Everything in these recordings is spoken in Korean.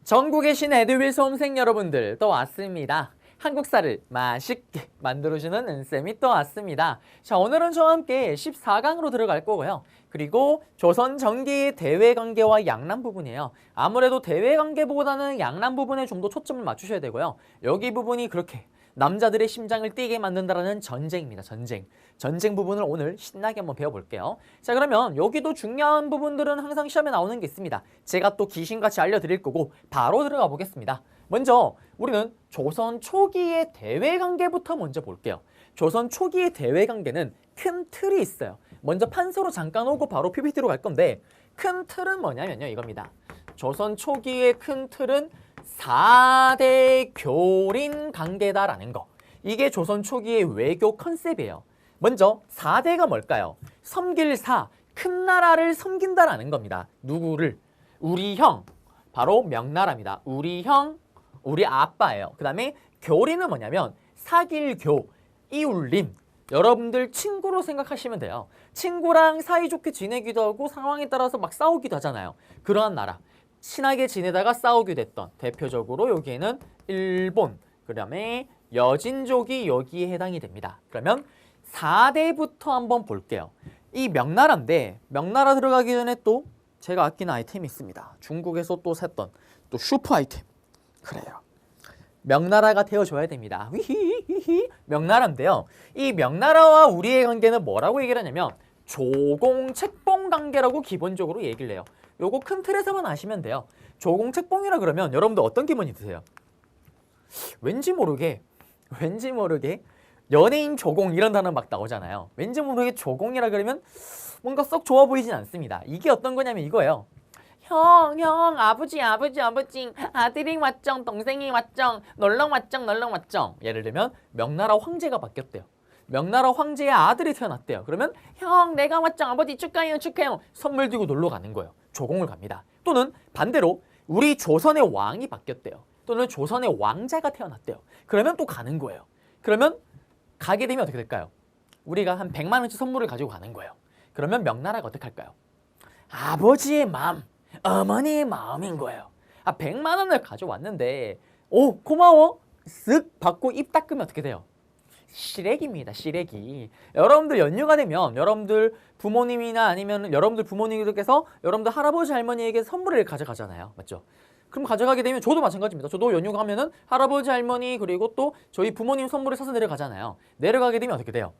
전국에 계신 에듀윌 수험생 여러분들 또 왔습니다. 한국사를 맛있게 만들어주는 은쌤이 또 왔습니다. 자, 오늘은 저와 함께 14강으로 들어갈 거고요. 그리고 조선 전기의 대외관계와 양남 부분이에요. 아무래도 대외관계보다는 양남 부분에 좀 더 초점을 맞추셔야 되고요. 여기 부분이 그렇게 남자들의 심장을 뛰게 만든다는 전쟁입니다. 전쟁 부분을 오늘 신나게 한번 배워볼게요. 자, 그러면 여기도 중요한 부분들은 항상 시험에 나오는 게 있습니다. 제가 또 귀신같이 알려드릴 거고 바로 들어가 보겠습니다. 먼저 우리는 조선 초기의 대외관계부터 먼저 볼게요. 조선 초기의 대외관계는 큰 틀이 있어요. 먼저 판서로 잠깐 오고 바로 PPT로 갈 건데 큰 틀은 뭐냐면요, 이겁니다. 조선 초기의 큰 틀은 4대 교린 관계다라는 거. 이게 조선 초기의 외교 컨셉이에요. 먼저 4대가 뭘까요? 섬길사, 큰 나라를 섬긴다라는 겁니다. 누구를? 우리 형, 바로 명나라입니다. 우리 형, 우리 아빠예요. 그 다음에 교리는 뭐냐면 사길교, 이울림. 여러분들 친구로 생각하시면 돼요. 친구랑 사이좋게 지내기도 하고 상황에 따라서 막 싸우기도 하잖아요. 그러한 나라. 친하게 지내다가 싸우게 됐던 대표적으로 여기에는 일본, 그 다음에 여진족이 여기에 해당이 됩니다. 그러면 4대부터 한번 볼게요. 이 명나라인데 명나라 들어가기 전에 또 제가 아끼는 아이템이 있습니다. 중국에서 또 샀던 또 슈퍼 아이템. 그래요. 명나라가 되어줘야 됩니다. 명나라인데요. 이 명나라와 우리의 관계는 뭐라고 얘기를 하냐면 조공책봉 관계라고 기본적으로 얘기를 해요. 요거 큰 틀에서만 아시면 돼요. 조공책봉이라 그러면 여러분들 어떤 기분이 드세요? 왠지 모르게 연예인 조공 이런 단어 막 나오잖아요. 왠지 모르게 조공이라 그러면 뭔가 썩 좋아 보이진 않습니다. 이게 어떤 거냐면 이거예요. 형, 아버지, 아들이 왔쩡, 동생이 왔쩡, 놀러 왔쩡. 예를 들면 명나라 황제가 바뀌었대요. 명나라 황제의 아들이 태어났대요. 그러면 형, 내가 왔쩡, 아버지 축하해요. 선물 들고 놀러 가는 거예요. 조공을 갑니다. 또는 반대로 우리 조선의 왕이 바뀌었대요. 또는 조선의 왕자가 태어났대요. 그러면 또 가는 거예요. 그러면 가게 되면 어떻게 될까요? 우리가 한 100만 원치 선물을 가지고 가는 거예요. 그러면 명나라가 어떻게 할까요? 아버지의 마음, 어머니의 마음인 거예요. 100만 원을 가져왔는데 오, 고마워. 쓱 받고 입 닦으면 어떻게 돼요? 시래기입니다. 시래기. 여러분들 연휴가 되면 여러분들 부모님이나 아니면 여러분들 부모님들께서 여러분들 할아버지 할머니에게 선물을 가져가잖아요. 맞죠? 그럼 가져가게 되면 저도 마찬가지입니다. 저도 연휴가 하면은 할아버지 할머니 그리고 또 저희 부모님 선물을 사서 내려가잖아요. 내려가게 되면 어떻게 돼요?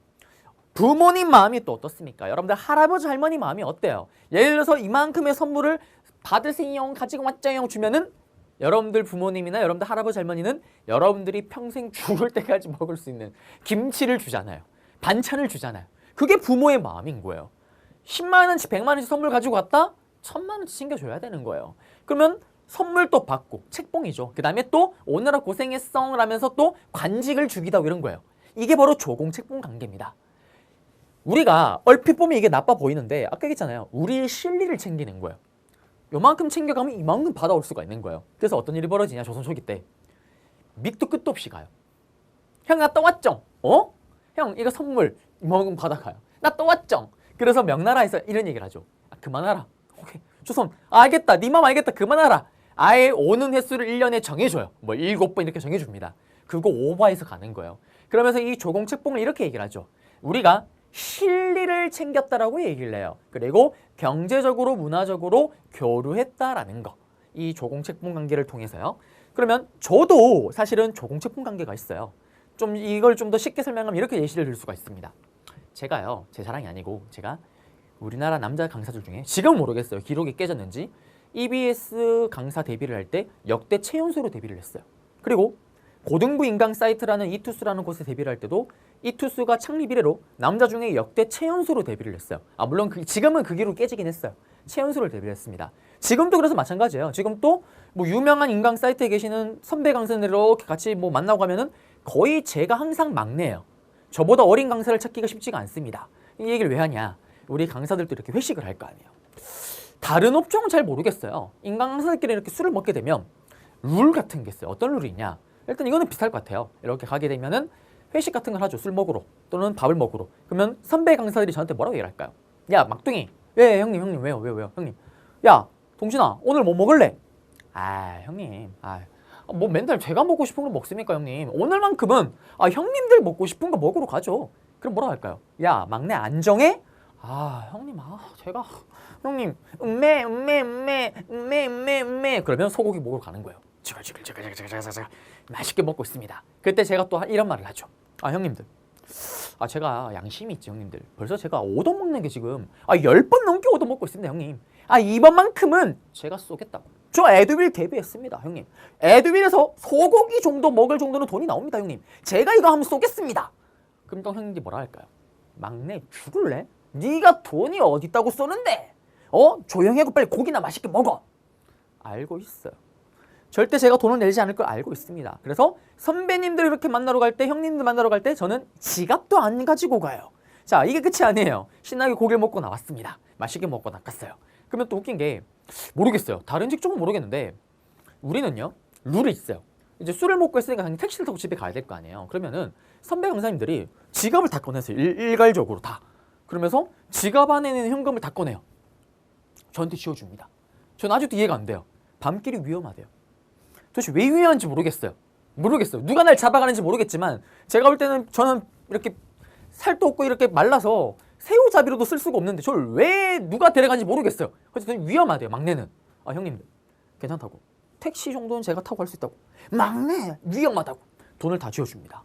부모님 마음이 또 어떻습니까? 여러분들 할아버지 할머니 마음이 어때요? 예를 들어서 이만큼의 선물을 받으세요, 가지고 왔자요 주면은 여러분들 부모님이나 여러분들 할아버지 할머니는 여러분들이 평생 죽을 때까지 먹을 수 있는 김치를 주잖아요. 반찬을 주잖아요. 그게 부모의 마음인 거예요. 10만 원치 100만 원치 선물 가지고 갔다? 1000만 원치 챙겨줘야 되는 거예요. 그러면 선물도 받고 책봉이죠. 그 다음에 또 오늘아 고생했어 라면서 또 관직을 주기도 하고 이런 거예요. 이게 바로 조공책봉 관계입니다. 우리가 얼핏 보면 이게 나빠 보이는데 아까 얘기했잖아요. 우리의 실리를 챙기는 거예요. 요만큼 챙겨가면 이만큼 받아올 수가 있는 거예요. 그래서 어떤 일이 벌어지냐, 조선 초기 때 밑도 끝도 없이 가요. 형, 나 또 왔쩡. 어? 형, 이거 선물 이만큼 받아가요. 나 또 왔쩡. 그래서 명나라에서 이런 얘기를 하죠. 그만하라. 오케이. 조선, 알겠다. 네 맘 알겠다. 그만하라. 아예 오는 횟수를 1년에 정해줘요. 뭐 7번 이렇게 정해줍니다. 그거 오버해서 가는 거예요. 그러면서 이 조공책봉을 이렇게 얘기를 하죠. 우리가 실리를 챙겼다라고 얘기를 해요. 그리고 경제적으로 문화적으로 교류했다라는 거. 이 조공책봉 관계를 통해서요. 그러면 저도 사실은 조공책봉 관계가 있어요. 좀 이걸 좀 더 쉽게 설명하면 이렇게 예시를 들 수가 있습니다. 제가요, 제 자랑이 아니고 제가 우리나라 남자 강사들 중에 지금 모르겠어요. 기록이 깨졌는지 EBS 강사 데뷔를 할 때 역대 최연소로 데뷔를 했어요. 그리고 고등부 인강 사이트라는 이투스라는 곳에 데뷔를 할 때도 이투스가 창립 이래로 남자 중에 역대 최연소로 데뷔를 했어요. 물론 지금은 그 기록 깨지긴 했어요. 최연소를 데뷔를 했습니다. 지금도 그래서 마찬가지예요. 지금 또 뭐 유명한 인강 사이트에 계시는 선배 강사들 이렇게 같이 뭐 만나고 가면은 거의 제가 항상 막내예요. 저보다 어린 강사를 찾기가 쉽지가 않습니다. 이 얘기를 왜 하냐? 우리 강사들도 이렇게 회식을 할 거 아니에요. 다른 업종은 잘 모르겠어요. 인강 강사들끼리 이렇게 술을 먹게 되면 룰 같은 게 있어요. 어떤 룰이 있냐? 일단 이거는 비슷할 것 같아요. 이렇게 가게 되면은 회식 같은 걸 하죠. 술 먹으러 또는 밥을 먹으러. 그러면 선배 강사들이 저한테 뭐라고 얘기할까요? 야, 막둥이. 왜 형님 왜요 형님. 야, 동진아, 오늘 뭐 먹을래? 아 형님, 뭐 맨날 제가 먹고 싶은 거 먹습니까 형님? 오늘만큼은 형님들 먹고 싶은 거 먹으러 가죠. 그럼 뭐라고 할까요? 야 막내 안정해? 형님 제가 형님 그러면 소고기 먹으러 가는 거예요. 지글지글 맛있게 먹고 있습니다. 그때 제가 또 이런 말을 하죠. 형님들, 제가 양심이 있지 형님들. 벌써 제가 얻어먹는 게 지금 10번 넘게 얻어먹고 있습니다 형님. 이번만큼은 제가 쏘겠다고. 저 에드윌 데뷔했습니다 형님. 에드윌에서 소고기 정도 먹을 정도는 돈이 나옵니다 형님. 제가 이거 한번 쏘겠습니다. 그럼 또 형님들이 뭐라 할까요? 막내 죽을래? 네가 돈이 어디 있다고 쏘는데? 조용히 하고 빨리 고기나 맛있게 먹어. 알고 있어요. 절대 제가 돈을 내지 않을 걸 알고 있습니다. 그래서 선배님들 이렇게 만나러 갈 때, 형님들 만나러 갈 때 저는 지갑도 안 가지고 가요. 자, 이게 끝이 아니에요. 신나게 고기를 먹고 나왔습니다. 맛있게 먹고 나갔어요. 그러면 또 웃긴 게 모르겠어요. 다른 직종은 모르겠는데 우리는요 룰이 있어요. 이제 술을 먹고 있으니까 당연히 택시를 타고 집에 가야 될 거 아니에요. 그러면은 선배 강사님들이 지갑을 다 꺼내세요. 일괄적으로 다. 그러면서 지갑 안에 있는 현금을 다 꺼내요. 저한테 쥐어줍니다. 저는 아직도 이해가 안 돼요. 밤길이 위험하대요. 도대체 왜 위험한지 모르겠어요. 누가 날 잡아가는지 모르겠지만 제가 볼 때는 저는 이렇게 살도 없고 이렇게 말라서 새우잡이로도 쓸 수가 없는데 저를 왜 누가 데려가는지 모르겠어요. 그래서 되게 위험하대요. 막내는. 형님들 괜찮다고. 택시 정도는 제가 타고 갈 수 있다고. 막내 위험하다고. 돈을 다 쥐어줍니다.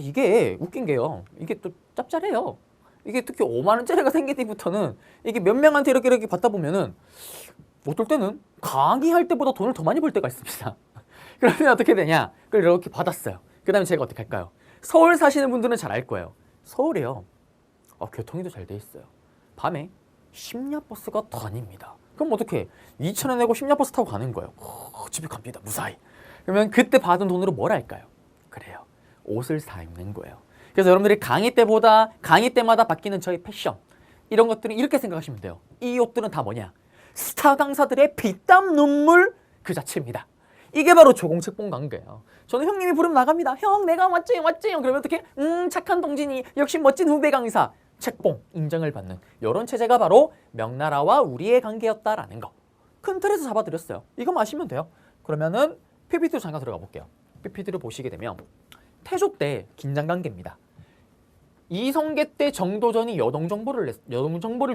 이게 웃긴 게요. 이게 또 짭짤해요. 이게 특히 5만 원짜리가 생긴 뒤부터는 이게 몇 명한테 이렇게 받다 보면은 어떨 때는 강의할 때보다 돈을 더 많이 벌 때가 있습니다. 그러면 어떻게 되냐? 그걸 이렇게 받았어요. 그 다음에 제가 어떻게 할까요? 서울 사시는 분들은 잘 알 거예요. 서울이요. 교통이도 잘 돼 있어요. 밤에 심야버스가 다닙니다. 그럼 어떻게 2,000원 내고 심야버스 타고 가는 거예요. 집에 갑니다. 무사히. 그러면 그때 받은 돈으로 뭘 할까요? 그래요. 옷을 사 입는 거예요. 그래서 여러분들이 강의 때마다 바뀌는 저희 패션 이런 것들은 이렇게 생각하시면 돼요. 이 옷들은 다 뭐냐? 스타 강사들의 피땀 눈물 그 자체입니다. 이게 바로 조공책봉 관계예요. 저는 형님이 부르면 나갑니다. 형 내가 맞지? 그러면 어떻게? 착한 동진이 역시 멋진 후배 강사 책봉 인정을 받는 이런 체제가 바로 명나라와 우리의 관계였다라는 거. 큰 틀에서 잡아드렸어요. 이거 마시면 돼요. 그러면은 PPT로 잠깐 들어가 볼게요. PPT를 보시게 되면 태조 때 긴장 관계입니다. 이성계 때 정도전이 여동 정보를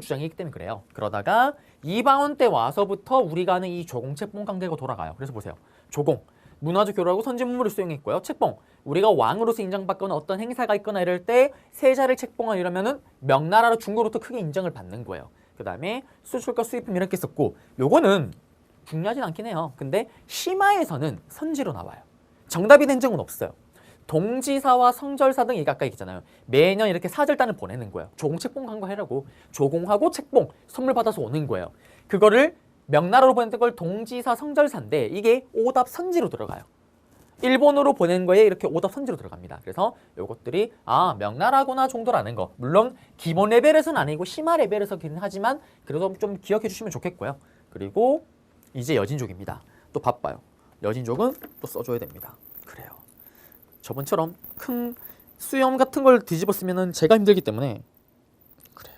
주장했기 때문에 그래요. 그러다가 이방원 때 와서부터 우리가 아는 이 조공책봉 관계가 돌아가요. 그래서 보세요. 조공, 문화적 교류하고 선진문물을 수용했고요. 책봉, 우리가 왕으로서 인정받거나 어떤 행사가 있거나 이럴 때 세자를 책봉하려 이러면은 명나라로 중국으로부터 크게 인정을 받는 거예요. 그 다음에 수출과 수입품 이렇게 썼고 요거는 중요하진 않긴 해요. 근데 심화에서는 선지로 나와요. 정답이 된 적은 없어요. 동지사와 성절사 등 얘기 아까 얘기했잖아요. 매년 이렇게 사절단을 보내는 거예요. 조공책봉 간거해라고. 조공하고 책봉 선물 받아서 오는 거예요. 그거를 명나라로 보냈던 걸 동지사 성절사인데 이게 오답 선지로 들어가요. 일본으로 보낸 거에 이렇게 오답 선지로 들어갑니다. 그래서 요것들이 명나라구나 정도라는 거. 물론 기본 레벨에서는 아니고 심화 레벨에서긴 하지만 그래도 좀 기억해 주시면 좋겠고요. 그리고 이제 여진족입니다. 또 바빠요. 여진족은 또 써줘야 됩니다. 그래요. 저번처럼 큰 수염 같은 걸 뒤집어 쓰면은 제가 힘들기 때문에 그래요.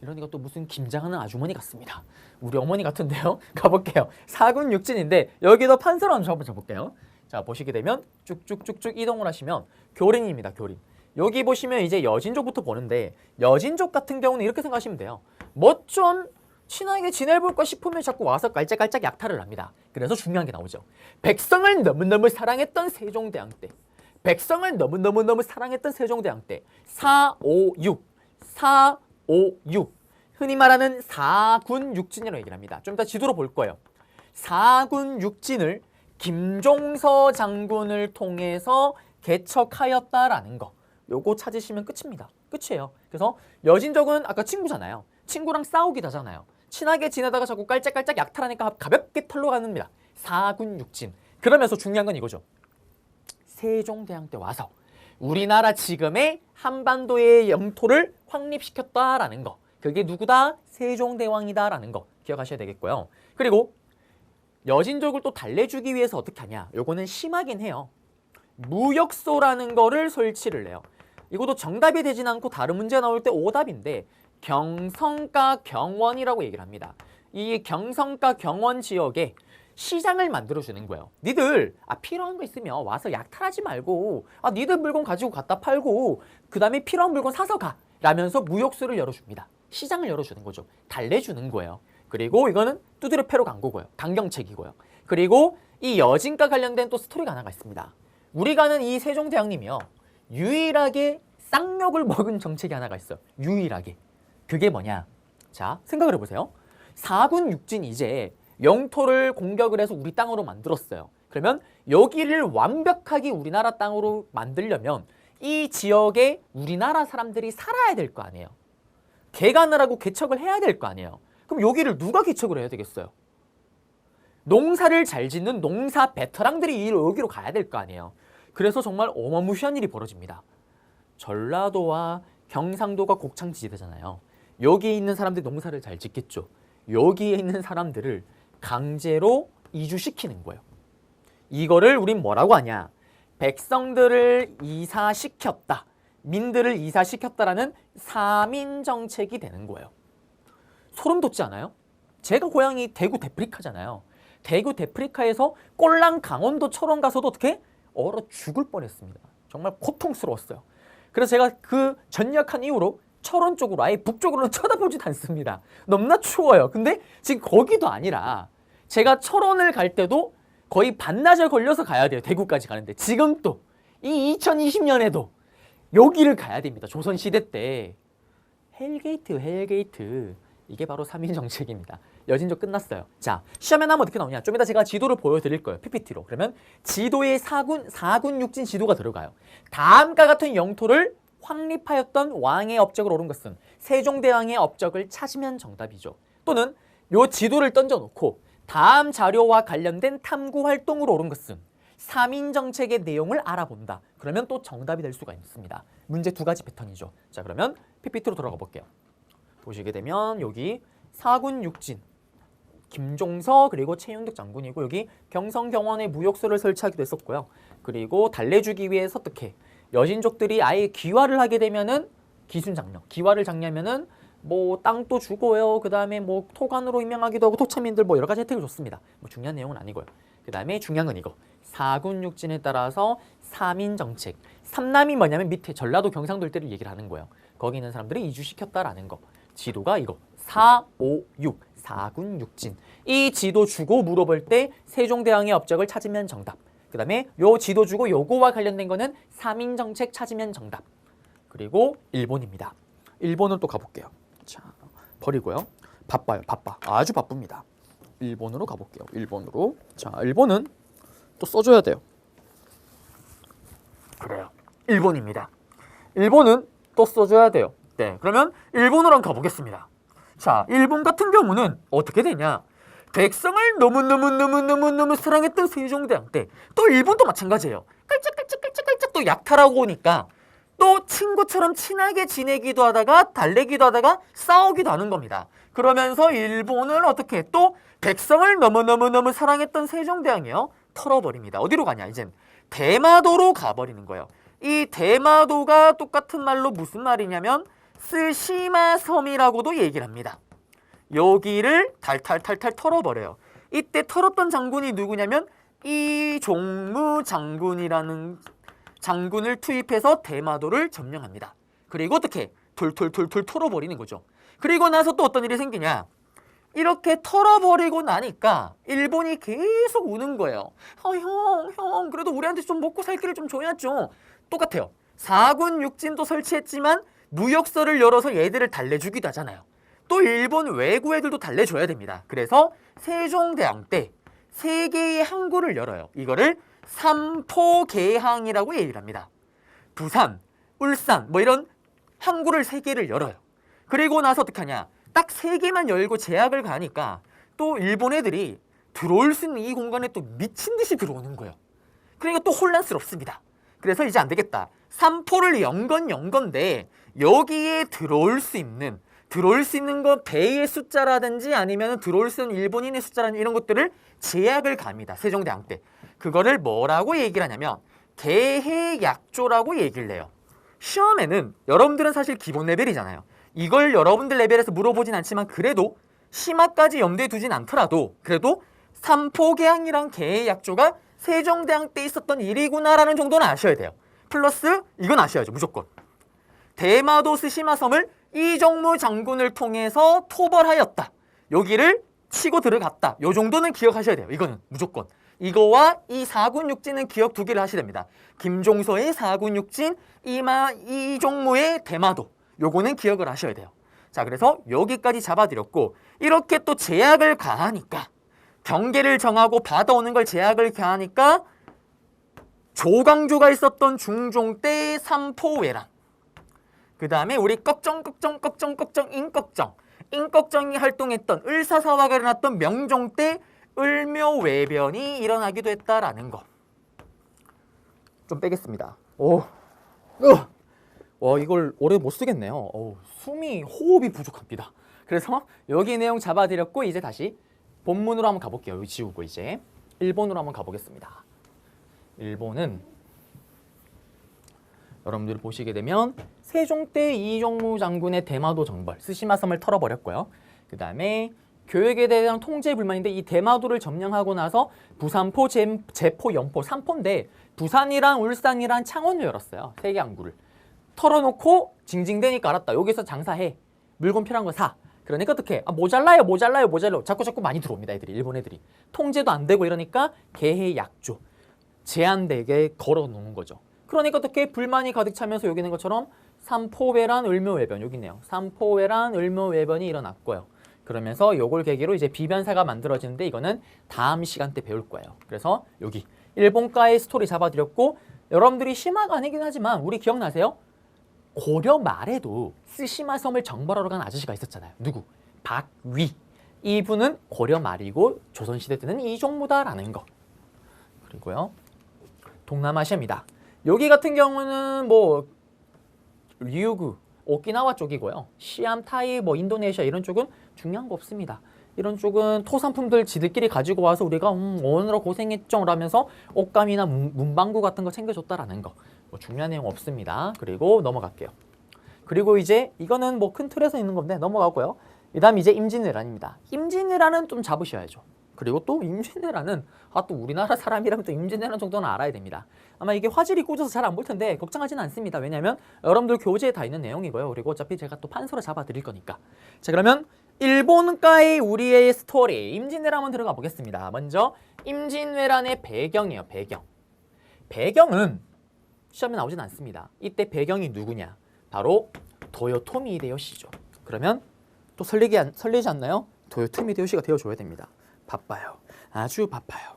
이러니까 또 무슨 김장하는 아주머니 같습니다. 우리 어머니 같은데요. 가볼게요. 4군 6진인데 여기도 판서로 한번 잡아볼게요. 자 보시게 되면 쭉쭉쭉쭉 이동을 하시면 교린입니다. 교린. 여기 보시면 이제 여진족부터 보는데 여진족 같은 경우는 이렇게 생각하시면 돼요. 뭐 좀 친하게 지내볼까 싶으면 자꾸 와서 깔짝깔짝 약탈을 합니다. 그래서 중요한 게 나오죠. 백성을 너무너무 사랑했던 세종대왕 때. 백성을 너무너무 사랑했던 세종대왕 때. 456. 흔히 말하는 4군 6진이라고 얘기를 합니다. 좀 이따 지도로 볼 거예요. 4군 6진을 김종서 장군을 통해서 개척하였다라는 거. 요거 찾으시면 끝입니다. 끝이에요. 그래서 여진족은 아까 친구잖아요. 친구랑 싸우기도 하잖아요. 친하게 지내다가 자꾸 깔짝깔짝 약탈하니까 가볍게 털러 가는겁니다. 4군 6진. 그러면서 중요한 건 이거죠. 세종대왕 때 와서 우리나라 지금의 한반도의 영토를 확립시켰다라는 거. 그게 누구다? 세종대왕이다라는 거 기억하셔야 되겠고요. 그리고 여진족을 또 달래주기 위해서 어떻게 하냐. 요거는 심하긴 해요. 무역소라는 거를 설치를 해요. 이것도 정답이 되진 않고 다른 문제 나올 때 오답인데 경성과 경원이라고 얘기를 합니다. 이 경성과 경원 지역에 시장을 만들어주는 거예요. 니들 필요한 거 있으면 와서 약탈하지 말고 니들 물건 가지고 갖다 팔고 그 다음에 필요한 물건 사서 가 라면서 무역수를 열어줍니다. 시장을 열어주는 거죠. 달래주는 거예요. 그리고 이거는 두드려 패로 광고고요. 강경책이고요. 그리고 이 여진과 관련된 또 스토리가 하나가 있습니다. 우리가 아는 이 세종대왕님이요. 유일하게 쌍욕을 먹은 정책이 하나가 있어요. 유일하게. 그게 뭐냐? 자, 생각을 해보세요. 4군 6진 이제 영토를 공격을 해서 우리 땅으로 만들었어요. 그러면 여기를 완벽하게 우리나라 땅으로 만들려면 이 지역에 우리나라 사람들이 살아야 될 거 아니에요. 개간을 하고 개척을 해야 될 거 아니에요. 그럼 여기를 누가 개척을 해야 되겠어요? 농사를 잘 짓는 농사 베테랑들이 여기로 가야 될 거 아니에요. 그래서 정말 어마무시한 일이 벌어집니다. 전라도와 경상도가 곡창지대잖아요. 여기에 있는 사람들이 농사를 잘 짓겠죠. 여기에 있는 사람들을 강제로 이주시키는 거예요. 이거를 우린 뭐라고 하냐? 백성들을 이사시켰다. 민들을 이사시켰다라는 사민정책이 되는 거예요. 소름 돋지 않아요? 제가 고향이 대구 데프리카잖아요. 대구 데프리카에서 꼴랑 강원도 철원 가서도 어떻게? 얼어 죽을 뻔했습니다. 정말 고통스러웠어요. 그래서 제가 그 전역한 이후로 철원 쪽으로 아예 북쪽으로는 쳐다보지도 않습니다. 너무나 추워요. 근데 지금 거기도 아니라 제가 철원을 갈 때도 거의 반나절 걸려서 가야 돼요. 대구까지 가는데 지금 또 이 2020년에도 여기를 가야 됩니다. 조선시대 때. 헬게이트. 이게 바로 3인 정책입니다. 여진족 끝났어요. 자, 시험에 나면 어떻게 나오냐? 좀 이따 제가 지도를 보여드릴 거예요. PPT로. 그러면 지도에 4군 6진 지도가 들어가요. 다음과 같은 영토를 확립하였던 왕의 업적을 옳은 것은 세종대왕의 업적을 찾으면 정답이죠. 또는 요 지도를 던져놓고 다음 자료와 관련된 탐구 활동으로 옳은 것은 3인 정책의 내용을 알아본다. 그러면 또 정답이 될 수가 있습니다. 문제 두 가지 패턴이죠. 자, 그러면 PPT로 돌아가 볼게요. 보시게 되면 여기 4군 6진 김종서 그리고 최윤득 장군이고 여기 경성경원에 무역소를 설치하기도 했었고요. 그리고 달래주기 위해서 어떻게 여진족들이 아예 귀화를 하게 되면은 기순장려, 귀화를 장려면은 뭐 땅도 주고요. 그 다음에 뭐 토관으로 임명하기도 하고 토착민들 뭐 여러 가지 혜택을 줬습니다. 뭐 중요한 내용은 아니고요. 그 다음에 중요한 건 이거 4군 6진에 따라서 3인 정책. 3남이 뭐냐면 밑에 전라도 경상도 일대를 얘기를 하는 거예요. 거기 있는 사람들을 이주시켰다라는 거. 지도가 이거 4, 5, 6 4군 6진. 이 지도 주고 물어볼 때 세종대왕의 업적을 찾으면 정답. 그 다음에 요 지도 주고 요거와 관련된 거는 3인 정책 찾으면 정답. 그리고 일본입니다. 일본은 또 가볼게요. 자, 버리고요. 바빠요. 아주 바쁩니다. 일본으로 가볼게요. 일본으로. 자, 일본은 또 써줘야 돼요. 그래요. 일본입니다. 일본은 또 써줘야 돼요. 네, 그러면 일본으로 한번 가보겠습니다. 자, 일본 같은 경우는 어떻게 되냐? 백성을 너무 사랑했던 세종대왕 때 또 일본도 마찬가지예요. 깔짝깔짝 또 약탈하고 오니까 또 친구처럼 친하게 지내기도 하다가 달래기도 하다가 싸우기도 하는 겁니다. 그러면서 일본은 어떻게 또 백성을 너무 사랑했던 세종대왕이요 털어버립니다. 어디로 가냐? 이젠 대마도로 가버리는 거예요. 이 대마도가 똑같은 말로 무슨 말이냐면 스시마 섬이라고도 얘기를 합니다. 여기를 탈탈 털어버려요. 이때 털었던 장군이 누구냐면 이종무 장군이라는 장군을 투입해서 대마도를 점령합니다. 그리고 어떻게 툴툴 털어버리는 거죠. 그리고 나서 또 어떤 일이 생기냐? 이렇게 털어버리고 나니까 일본이 계속 우는 거예요. 형, 그래도 우리한테 좀 먹고 살 길을 좀 줘야죠. 똑같아요. 4군 6진도 설치했지만 무역서를 열어서 얘들을 달래주기도 하잖아요. 또 일본 외구 애들도 달래줘야 됩니다. 그래서 세종대왕 때 3개의 항구를 열어요. 이거를 삼포개항이라고 얘기를 합니다. 부산, 울산 뭐 이런 항구를 3개를 열어요. 그리고 나서 어떻게 하냐? 딱 3개만 열고 제약을 가니까 또 일본 애들이 들어올 수 있는 이 공간에 또 미친 듯이 들어오는 거예요. 그러니까 또 혼란스럽습니다. 그래서 이제 안 되겠다. 삼포를 연 건데 여기에 들어올 수 있는 건 배의 숫자라든지 아니면 들어올 수 있는 일본인의 숫자라든지 이런 것들을 제약을 갑니다. 세종대왕 때. 그거를 뭐라고 얘기를 하냐면 계해약조라고 얘기를 해요. 시험에는 여러분들은 사실 기본 레벨이잖아요. 이걸 여러분들 레벨에서 물어보진 않지만 그래도 심화까지 염두에 두진 않더라도 그래도 삼포개항이랑 개의 약조가 세종대왕 때 있었던 일이구나라는 정도는 아셔야 돼요. 플러스 이건 아셔야죠. 무조건. 대마도 스시마섬을 이종무 장군을 통해서 토벌하였다. 여기를 치고 들어갔다. 요 정도는 기억하셔야 돼요. 이거는 무조건. 이거와 이 사군육진은 기억 두 개를 하셔야 됩니다. 김종서의 사군육진, 이종무의 대마도. 요거는 기억을 하셔야 돼요. 자, 그래서 여기까지 잡아드렸고 이렇게 또 제약을 가하니까 경계를 정하고 받아오는 걸 제약을 가하니까 조광조가 있었던 중종 때 삼포회란, 그 다음에 우리 인꺽정이 활동했던 을사사화가 일어났던 명종 때 을묘외변이 일어나기도 했다라는 거. 좀 빼겠습니다. 이걸 오래 못 쓰겠네요. 호흡이 부족합니다. 그래서 여기 내용 잡아드렸고 이제 다시 본문으로 한번 가볼게요. 여기 지우고 이제 일본으로 한번 가보겠습니다. 일본은 여러분들이 보시게 되면 세종 때 이종무 장군의 대마도 정벌, 스시마섬을 털어버렸고요. 그 다음에 교역에 대한 통제 불만인데 이 대마도를 점령하고 나서 부산포, 제포, 영포 3포인데 부산이랑 울산이랑 창원을 열었어요. 세 개 항구를. 털어놓고 징징대니까 알았다. 여기서 장사해. 물건 필요한 거 사. 그러니까 어떻게? 모자라요. 자꾸 많이 들어옵니다. 애들이. 일본 애들이. 통제도 안 되고 이러니까 개해 약조. 제한되게 걸어놓는 거죠. 그러니까 어떻게? 불만이 가득 차면서 여기 있는 것처럼 삼포회란 을묘외변. 여기 있네요. 삼포회란 을묘외변이 일어났고요. 그러면서 요걸 계기로 이제 비변사가 만들어지는데 이거는 다음 시간 때 배울 거예요. 그래서 여기 일본과의 스토리 잡아드렸고 여러분들이 심화가 아니긴 하지만 우리 기억나세요? 고려 말에도 스시마섬을 정벌하러 간 아저씨가 있었잖아요. 누구? 박위. 이분은 고려 말이고 조선시대 때는 이종무다라는 거. 그리고요. 동남아시아입니다. 여기 같은 경우는 ryugu, 오키나와 쪽이고요. 시암, 타이, 인도네시아 이런 쪽은 중요한 거 없습니다. 이런 쪽은 토산품들 지들끼리 가지고 와서 우리가 오느라 고생했죠 라면서 옷감이나 문방구 같은 거 챙겨줬다라는 거. 중요한 내용 없습니다. 그리고 넘어갈게요. 그리고 이제 이거는 큰 틀에서 있는 건데 넘어가고요. 그 다음 이제 임진왜란입니다. 임진왜란은 좀 잡으셔야죠. 그리고 또 임진왜란은 또 우리나라 사람이라면 또 임진왜란 정도는 알아야 됩니다. 아마 이게 화질이 꽂아서 잘 안 볼 텐데 걱정하지는 않습니다. 왜냐하면 여러분들 교재에 다 있는 내용이고요. 그리고 어차피 제가 또 판서로 잡아드릴 거니까. 자, 그러면 일본과의 우리의 스토리 임진왜란 한번 들어가 보겠습니다. 먼저 임진왜란의 배경이에요. 배경은 시험에 나오진 않습니다. 이때 배경이 누구냐? 바로 도요토미 히데요시죠. 그러면 또 설레지 않나요? 도요토미 히데요시가 되어줘야 됩니다. 바빠요. 아주 바빠요.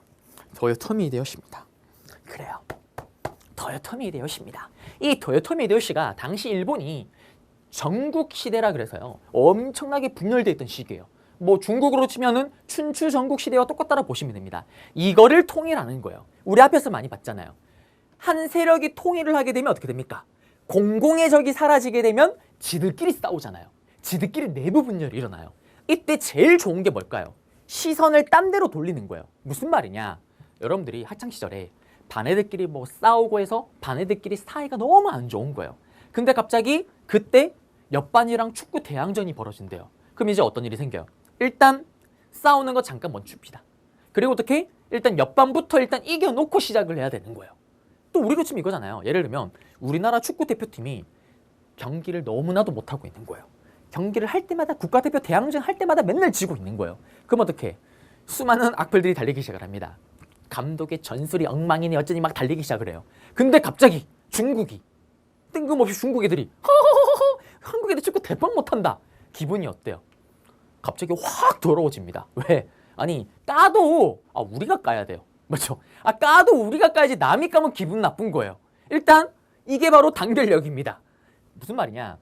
도요토미 히데요시입니다. 그래요. 도요토미 히데요시입니다. 이 도요토미 히데요시가 당시 일본이 전국시대라 그래서요. 엄청나게 분열되어 있던 시기예요. 중국으로 치면은 춘추 전국시대와 똑같다라 보시면 됩니다. 이거를 통일하는 거예요. 우리 앞에서 많이 봤잖아요. 한 세력이 통일을 하게 되면 어떻게 됩니까? 공공의 적이 사라지게 되면 지들끼리 싸우잖아요. 지들끼리 내부 분열이 일어나요. 이때 제일 좋은 게 뭘까요? 시선을 딴 데로 돌리는 거예요. 무슨 말이냐? 여러분들이 학창시절에 반애들끼리 싸우고 해서 반애들끼리 사이가 너무 안 좋은 거예요. 근데 갑자기 그때 옆반이랑 축구 대항전이 벌어진대요. 그럼 이제 어떤 일이 생겨요? 일단 싸우는 거 잠깐 멈춥니다. 그리고 어떻게? 일단 옆반부터 이겨놓고 시작을 해야 되는 거예요. 또 우리로 치면 이거잖아요. 예를 들면 우리나라 축구 대표팀이 경기를 너무나도 못하고 있는 거예요. 경기를 할 때마다 국가대표 대항전 할 때마다 맨날 지고 있는 거예요. 그럼 어떻게? 수많은 악플들이 달리기 시작을 합니다. 감독의 전술이 엉망이니 어쩌니 막 달리기 시작을 해요. 근데 갑자기 중국이 뜬금없이 중국 애들이 허허허허 한국 애들 축구 대박 못한다. 기분이 어때요? 갑자기 확 더러워집니다. 왜? 아니 까도 우리가 까야 돼요. 맞죠? 까도 우리가 까야지 남이 까면 기분 나쁜 거예요. 일단 이게 바로 단결력입니다. 무슨 말이냐?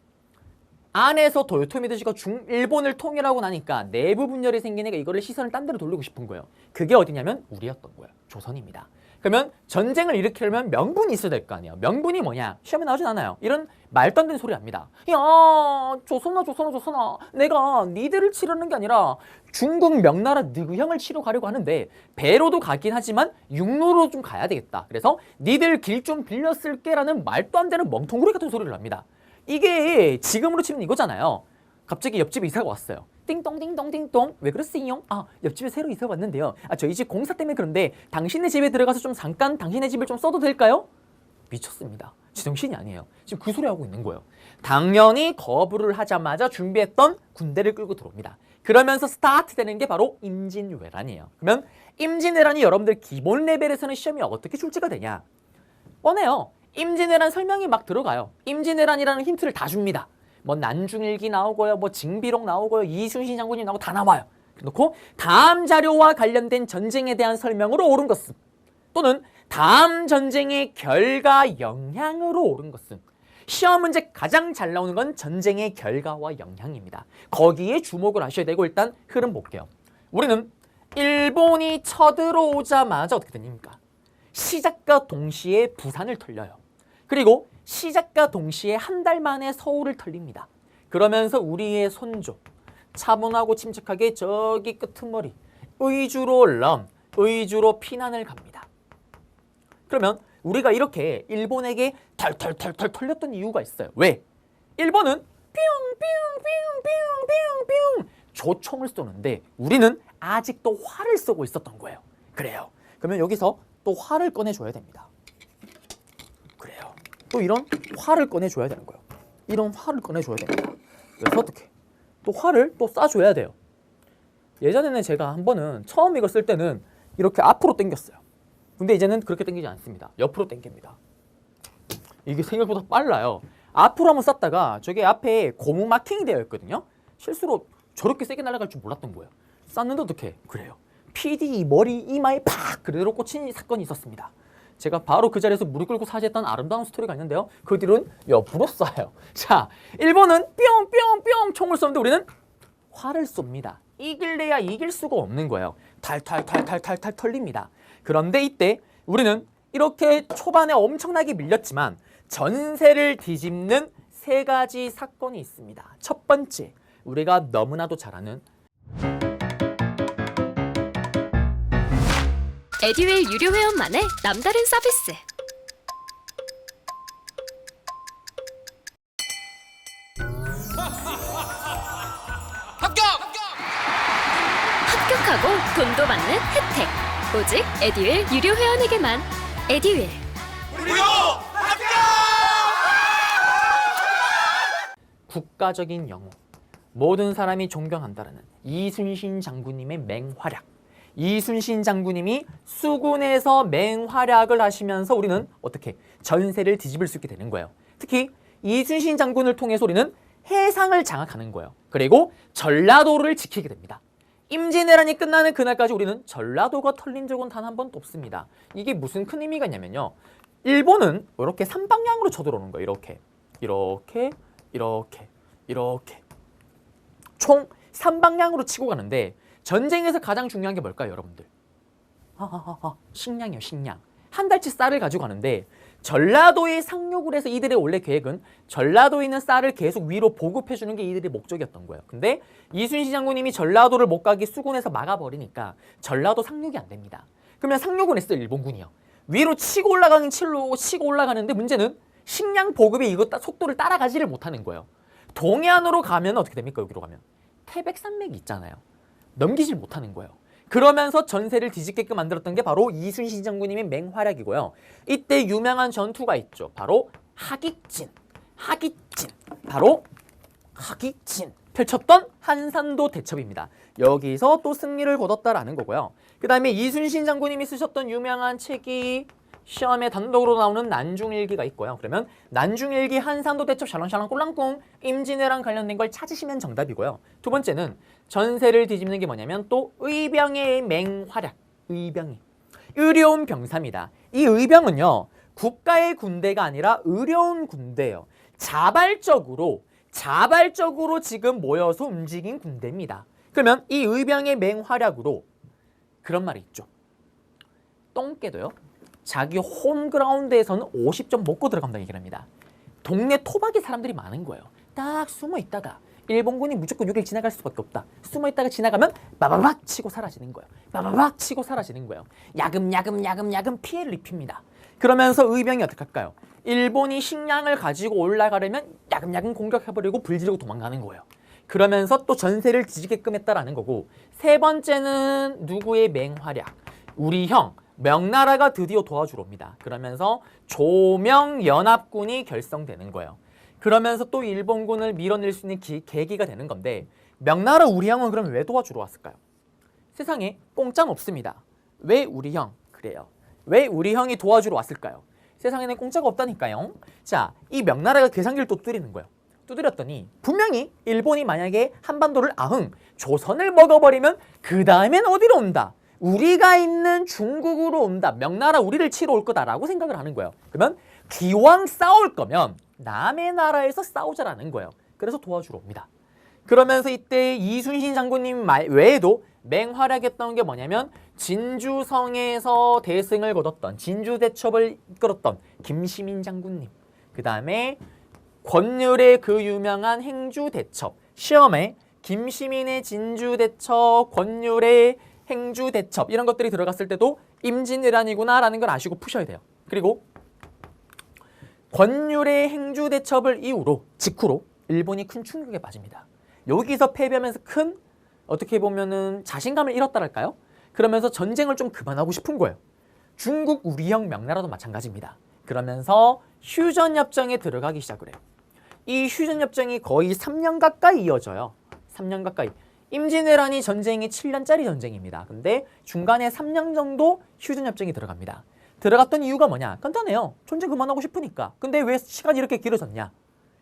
안에서 도요토미 히데요시가 일본을 통일하고 나니까 내부 분열이 생기니까 이거를 시선을 딴 데로 돌리고 싶은 거예요. 그게 어디냐면 우리였던 거예요. 조선입니다. 그러면 전쟁을 일으키려면 명분이 있어야 될 거 아니에요. 명분이 뭐냐? 시험에 나오진 않아요. 이런 말도 안 되는 소리 합니다. 야, 조선아. 내가 니들을 치르는 게 아니라 중국 명나라 느형을 치러 가려고 하는데 배로도 가긴 하지만 육로로 좀 가야 되겠다. 그래서 니들 길 좀 빌려 쓸게라는 말도 안 되는 멍텅구리 같은 소리를 합니다. 이게 지금으로 치면 이거잖아요. 갑자기 옆집에 이사가 왔어요. 띵동 띵동 띵동. 왜 그러세요? 아, 옆집에 새로 이사 왔는데요. 아, 저희 집 공사 때문에 그런데 당신네 집에 들어가서 좀 잠깐 당신네 집을 좀 써도 될까요? 미쳤습니다. 제정신이 아니에요. 지금 그 소리 하고 있는 거예요. 당연히 거부를 하자마자 준비했던 군대를 끌고 들어옵니다. 그러면서 스타트 되는 게 바로 임진왜란이에요. 그러면 임진왜란이 여러분들 기본 레벨에서는 시험이 어떻게 출제가 되냐? 뻔해요. 임진왜란 설명이 막 들어가요. 임진왜란이라는 힌트를 다 줍니다. 뭐 난중일기 나오고요, 뭐 징비록 나오고요, 이순신 장군이 나오고 다 나와요. 그렇고 다음 자료와 관련된 전쟁에 대한 설명으로 옳은 것은, 또는 다음 전쟁의 결과 영향으로 옳은 것은, 시험 문제 가장 잘 나오는 건 전쟁의 결과와 영향입니다. 거기에 주목을 하셔야 되고, 일단 흐름 볼게요. 우리는 일본이 쳐들어오자마자 어떻게 됩니까? 시작과 동시에 부산을 털려요. 그리고 시작과 동시에 한 달 만에 서울을 털립니다. 그러면서 우리의 손조, 차분하고 침착하게 저기 끄트머리 의주로 의주로 피난을 갑니다. 그러면 우리가 이렇게 일본에게 털털털털 털렸던 이유가 있어요. 왜? 일본은 뿅뿅뿅뿅뿅뿅 조총을 쏘는데 우리는 아직도 활을 쏘고 있었던 거예요. 그래요. 그러면 여기서 또 활을 꺼내줘야 됩니다. 그래요. 또 이런 활을 꺼내줘야 되는 거예요. 이런 활을 꺼내줘야 됩니다. 그래서 어떻게? 또 활을 또 쏴줘야 돼요. 예전에는 제가 한 번은 처음 이걸 쓸 때는 이렇게 앞으로 당겼어요. 근데 이제는 그렇게 당기지 않습니다. 옆으로 당깁니다. 이게 생각보다 빨라요. 앞으로 한번 쐈다가 저게 앞에 고무 마킹이 되어 있거든요. 실수로 저렇게 세게 날아갈 줄 몰랐던 거예요. 쐈는데 어떻게? 그래요. PD 머리 이마에 팍 그대로 꽂힌 사건이 있었습니다. 제가 바로 그 자리에서 무릎 꿇고 사죄했던 아름다운 스토리가 있는데요. 그 뒤로는 옆으로 쏴요. 자, 일본은 뿅뿅뿅 총을 쏘는데 우리는 활을 쏩니다. 이길래야 이길 수가 없는 거예요. 탈탈탈탈탈탈 털립니다. 그런데 이때 우리는 이렇게 초반에 엄청나게 밀렸지만 전세를 뒤집는 세 가지 사건이 있습니다. 첫 번째, 우리가 너무나도 잘 아는 에듀윌 유료 회원만의 남다른 서비스. 합격하고 돈도 받는 혜택. 오직 에듀윌 유료 회원에게만. 에듀윌. 국가적인 영웅, 모든 사람이 존경한다라는 이순신 장군님의 맹활약. 이순신 장군님이 수군에서 맹활약을 하시면서 우리는 어떻게 전세를 뒤집을 수 있게 되는 거예요. 특히 이순신 장군을 통해서 우리는 해상을 장악하는 거예요. 그리고 전라도를 지키게 됩니다. 임진왜란이 끝나는 그날까지 우리는 전라도가 털린 적은 단 한 번도 없습니다. 이게 무슨 큰 의미가 있냐면요. 일본은 이렇게 3방향으로 쳐들어오는 거예요. 이렇게 총 3방향으로 치고 가는데 전쟁에서 가장 중요한 게 뭘까요, 여러분들? 식량이요, 식량. 한 달치 쌀을 가지고 가는데 전라도에 상륙을 해서 이들의 원래 계획은 전라도에 있는 쌀을 계속 위로 보급해 주는 게 이들의 목적이었던 거예요. 근데 이순신 장군님이 전라도를 못 가게 수군에서 막아버리니까 전라도 상륙이 안 됩니다. 그러면 상륙은 했어요, 일본군이요. 위로 치고 올라가는 칠로 치고 올라가는데 문제는 식량 보급이 이거 속도를 따라가지를 못하는 거예요. 동해안으로 가면 어떻게 됩니까? 여기로 가면 태백산맥이 있잖아요. 넘기질 못하는 거예요. 그러면서 전세를 뒤집게끔 만들었던 게 바로 이순신 장군님의 맹활약이고요. 이때 유명한 전투가 있죠. 바로 하깃진. 바로 하깃진. 펼쳤던 한산도 대첩입니다. 여기서 또 승리를 거뒀다라는 거고요. 그 다음에 이순신 장군님이 쓰셨던 유명한 책이 시험에 단독으로 나오는 난중일기가 있고요. 그러면 난중일기, 한산도 대첩, 샬랑샬랑 꼴랑꿍, 임진왜란 관련된 걸 찾으시면 정답이고요. 두 번째는 전세를 뒤집는 게 뭐냐면 또 의병의 맹활약. 의병이 의료운 병사입니다. 이 의병은요, 국가의 군대가 아니라 의료운 군대예요. 자발적으로 지금 모여서 움직인 군대입니다. 그러면 이 의병의 맹활약으로 그런 말이 있죠. 똥개도요, 자기 홈그라운드에서는 50점 먹고 들어간다는 얘기를 합니다. 동네 토박이 사람들이 많은 거예요. 딱 숨어 있다가 일본군이 무조건 여길 지나갈 수밖에 없다. 숨어 있다가 지나가면 빠바박 치고 사라지는 거예요. 야금 피해를 입힙니다. 그러면서 의병이 어떻게 할까요? 일본이 식량을 가지고 올라가려면 야금 공격해버리고 불지르고 도망가는 거예요. 그러면서 또 전세를 지지게끔 했다라는 거고, 세 번째는 누구의 맹활약? 우리 형 명나라가 드디어 도와주러 옵니다. 그러면서 조명연합군이 결성되는 거예요. 그러면서 또 일본군을 밀어낼 수 있는 계기가 되는 건데, 명나라 우리 형은 그럼 왜 도와주러 왔을까요? 세상에 공짜는 없습니다. 왜 우리 형? 그래요. 왜 우리 형이 도와주러 왔을까요? 세상에는 공짜가 없다니까요. 자, 이 명나라가 계산기를 또 두드리는 거예요. 두드렸더니 분명히 일본이 만약에 한반도를 조선을 먹어버리면 그 다음엔 어디로 온다? 우리가 있는 중국으로 온다. 명나라 우리를 치러 올 거다라고 생각을 하는 거예요. 그러면 기왕 싸울 거면 남의 나라에서 싸우자라는 거예요. 그래서 도와주러 옵니다. 그러면서 이때 이순신 장군님 외에도 맹활약했던 게 뭐냐면 진주성에서 대승을 거뒀던 진주대첩을 이끌었던 김시민 장군님, 그 다음에 권율의 그 유명한 행주대첩, 시험에 김시민의 진주대첩, 권율의 행주대첩 이런 것들이 들어갔을 때도 임진왜란이구나 라는 걸 아시고 푸셔야 돼요. 그리고 권율의 행주대첩을 직후로 일본이 큰 충격에 빠집니다. 여기서 패배하면서 큰 어떻게 보면은 자신감을 잃었다랄까요? 그러면서 전쟁을 좀 그만하고 싶은 거예요. 중국 우리형 명나라도 마찬가지입니다. 그러면서 휴전협정에 들어가기 시작을 해요. 이 휴전협정이 거의 3년 가까이 이어져요. 3년 가까이. 임진왜란이 전쟁이 7년짜리 전쟁입니다. 근데 중간에 3년 정도 휴전협정이 들어갑니다. 들어갔던 이유가 뭐냐? 간단해요. 전쟁 그만하고 싶으니까. 근데 왜 시간이 이렇게 길어졌냐?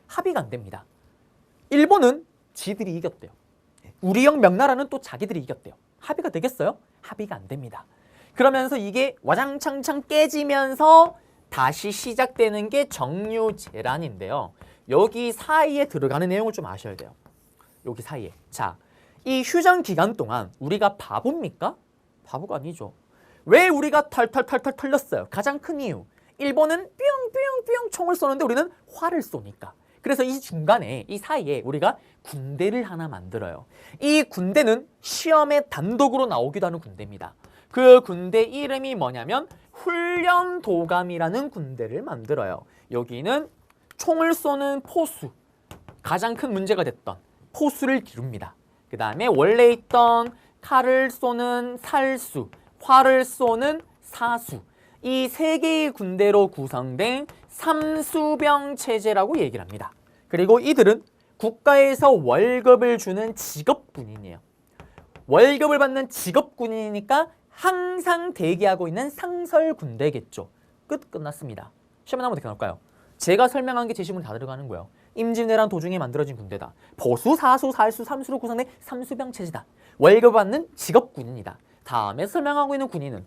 합의가 안 됩니다. 일본은 지들이 이겼대요. 우리형 명나라는 또 자기들이 이겼대요. 합의가 되겠어요? 합의가 안 됩니다. 그러면서 이게 와장창창 깨지면서 다시 시작되는 게 정유재란인데요. 여기 사이에 들어가는 내용을 좀 아셔야 돼요. 여기 사이에. 자, 이 휴전 기간 동안 우리가 바보입니까? 바보가 아니죠. 왜 우리가 털털털털 털렸어요? 가장 큰 이유. 일본은 뿅뿅뿅 총을 쏘는데 우리는 활을 쏘니까. 그래서 이 중간에, 이 사이에 우리가 군대를 하나 만들어요. 이 군대는 시험에 단독으로 나오기도 하는 군대입니다. 그 군대 이름이 뭐냐면 훈련도감이라는 군대를 만들어요. 여기는 총을 쏘는 포수, 가장 큰 문제가 됐던 포수를 기릅니다. 그 다음에 원래 있던 칼을 쏘는 살수, 활을 쏘는 사수, 이 세 개의 군대로 구성된 삼수병 체제라고 얘기를 합니다. 그리고 이들은 국가에서 월급을 주는 직업군인이에요. 월급을 받는 직업군이니까 항상 대기하고 있는 상설군대겠죠. 끝났습니다. 시험에 나오면 어떻게 나올까요? 제가 설명한 게 제시문 다 들어가는 거예요. 임진왜란 도중에 만들어진 군대다. 보수, 사수, 살수, 삼수로 구성된 삼수병 체제다. 월급 받는 직업군인이다. 다음에 설명하고 있는 군인은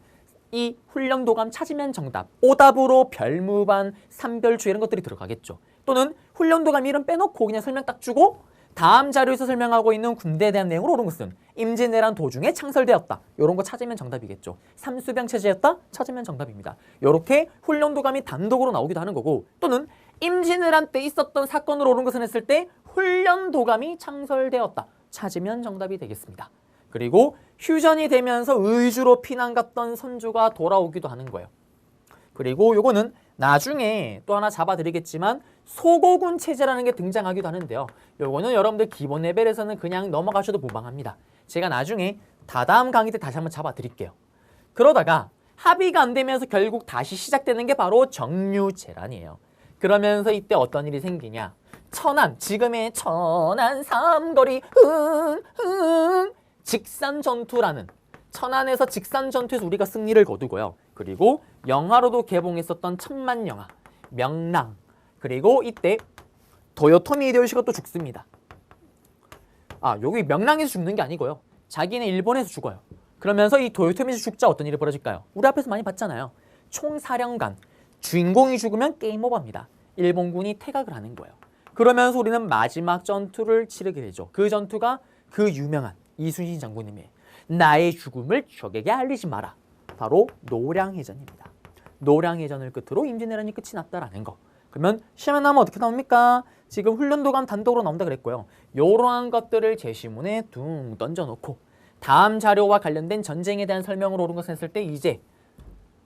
이 훈련도감 찾으면 정답, 오답으로 별무반, 삼별주 이런 것들이 들어가겠죠. 또는 훈련도감 이름 빼놓고 그냥 설명 딱 주고 다음 자료에서 설명하고 있는 군대에 대한 내용으로 옳은 것은 임진왜란 도중에 창설되었다. 이런 거 찾으면 정답이겠죠. 삼수병 체제였다? 찾으면 정답입니다. 이렇게 훈련도감이 단독으로 나오기도 하는 거고, 또는 임진왜란 때 있었던 사건으로 옳은 것은 했을 때 훈련도감이 창설되었다. 찾으면 정답이 되겠습니다. 그리고 휴전이 되면서 의주로 피난 갔던 선조가 돌아오기도 하는 거예요. 그리고 요거는 나중에 또 하나 잡아드리겠지만 소고군 체제라는 게 등장하기도 하는데요. 요거는 여러분들 기본 레벨에서는 그냥 넘어가셔도 무방합니다. 제가 나중에 다다음 강의 때 다시 한번 잡아드릴게요. 그러다가 합의가 안 되면서 결국 다시 시작되는 게 바로 정유재란이에요. 그러면서 이때 어떤 일이 생기냐? 천안, 지금의 천안 삼거리 직산전투라는, 천안에서 직산전투에서 우리가 승리를 거두고요. 그리고 영화로도 개봉했었던 천만영화 명랑, 그리고 이때 도요토미 히데요시가 또 죽습니다. 여기 명랑에서 죽는 게 아니고요. 자기는 일본에서 죽어요. 그러면서 이 도요토미에서 죽자 어떤 일이 벌어질까요? 우리 앞에서 많이 봤잖아요. 총사령관, 주인공이 죽으면 게임 오버입니다. 일본군이 퇴각을 하는 거예요. 그러면서 우리는 마지막 전투를 치르게 되죠. 그 전투가 그 유명한 이순신 장군님의 나의 죽음을 적에게 알리지 마라. 바로 노량해전입니다. 노량해전을 끝으로 임진왜란이 끝이 났다라는 거. 그러면 시험에 나오면 어떻게 나옵니까? 지금 훈련도감 단독으로 나온다 그랬고요. 이러한 것들을 제시문에 둥 던져놓고 다음 자료와 관련된 전쟁에 대한 설명으로 옳은 것을 했을 때 이제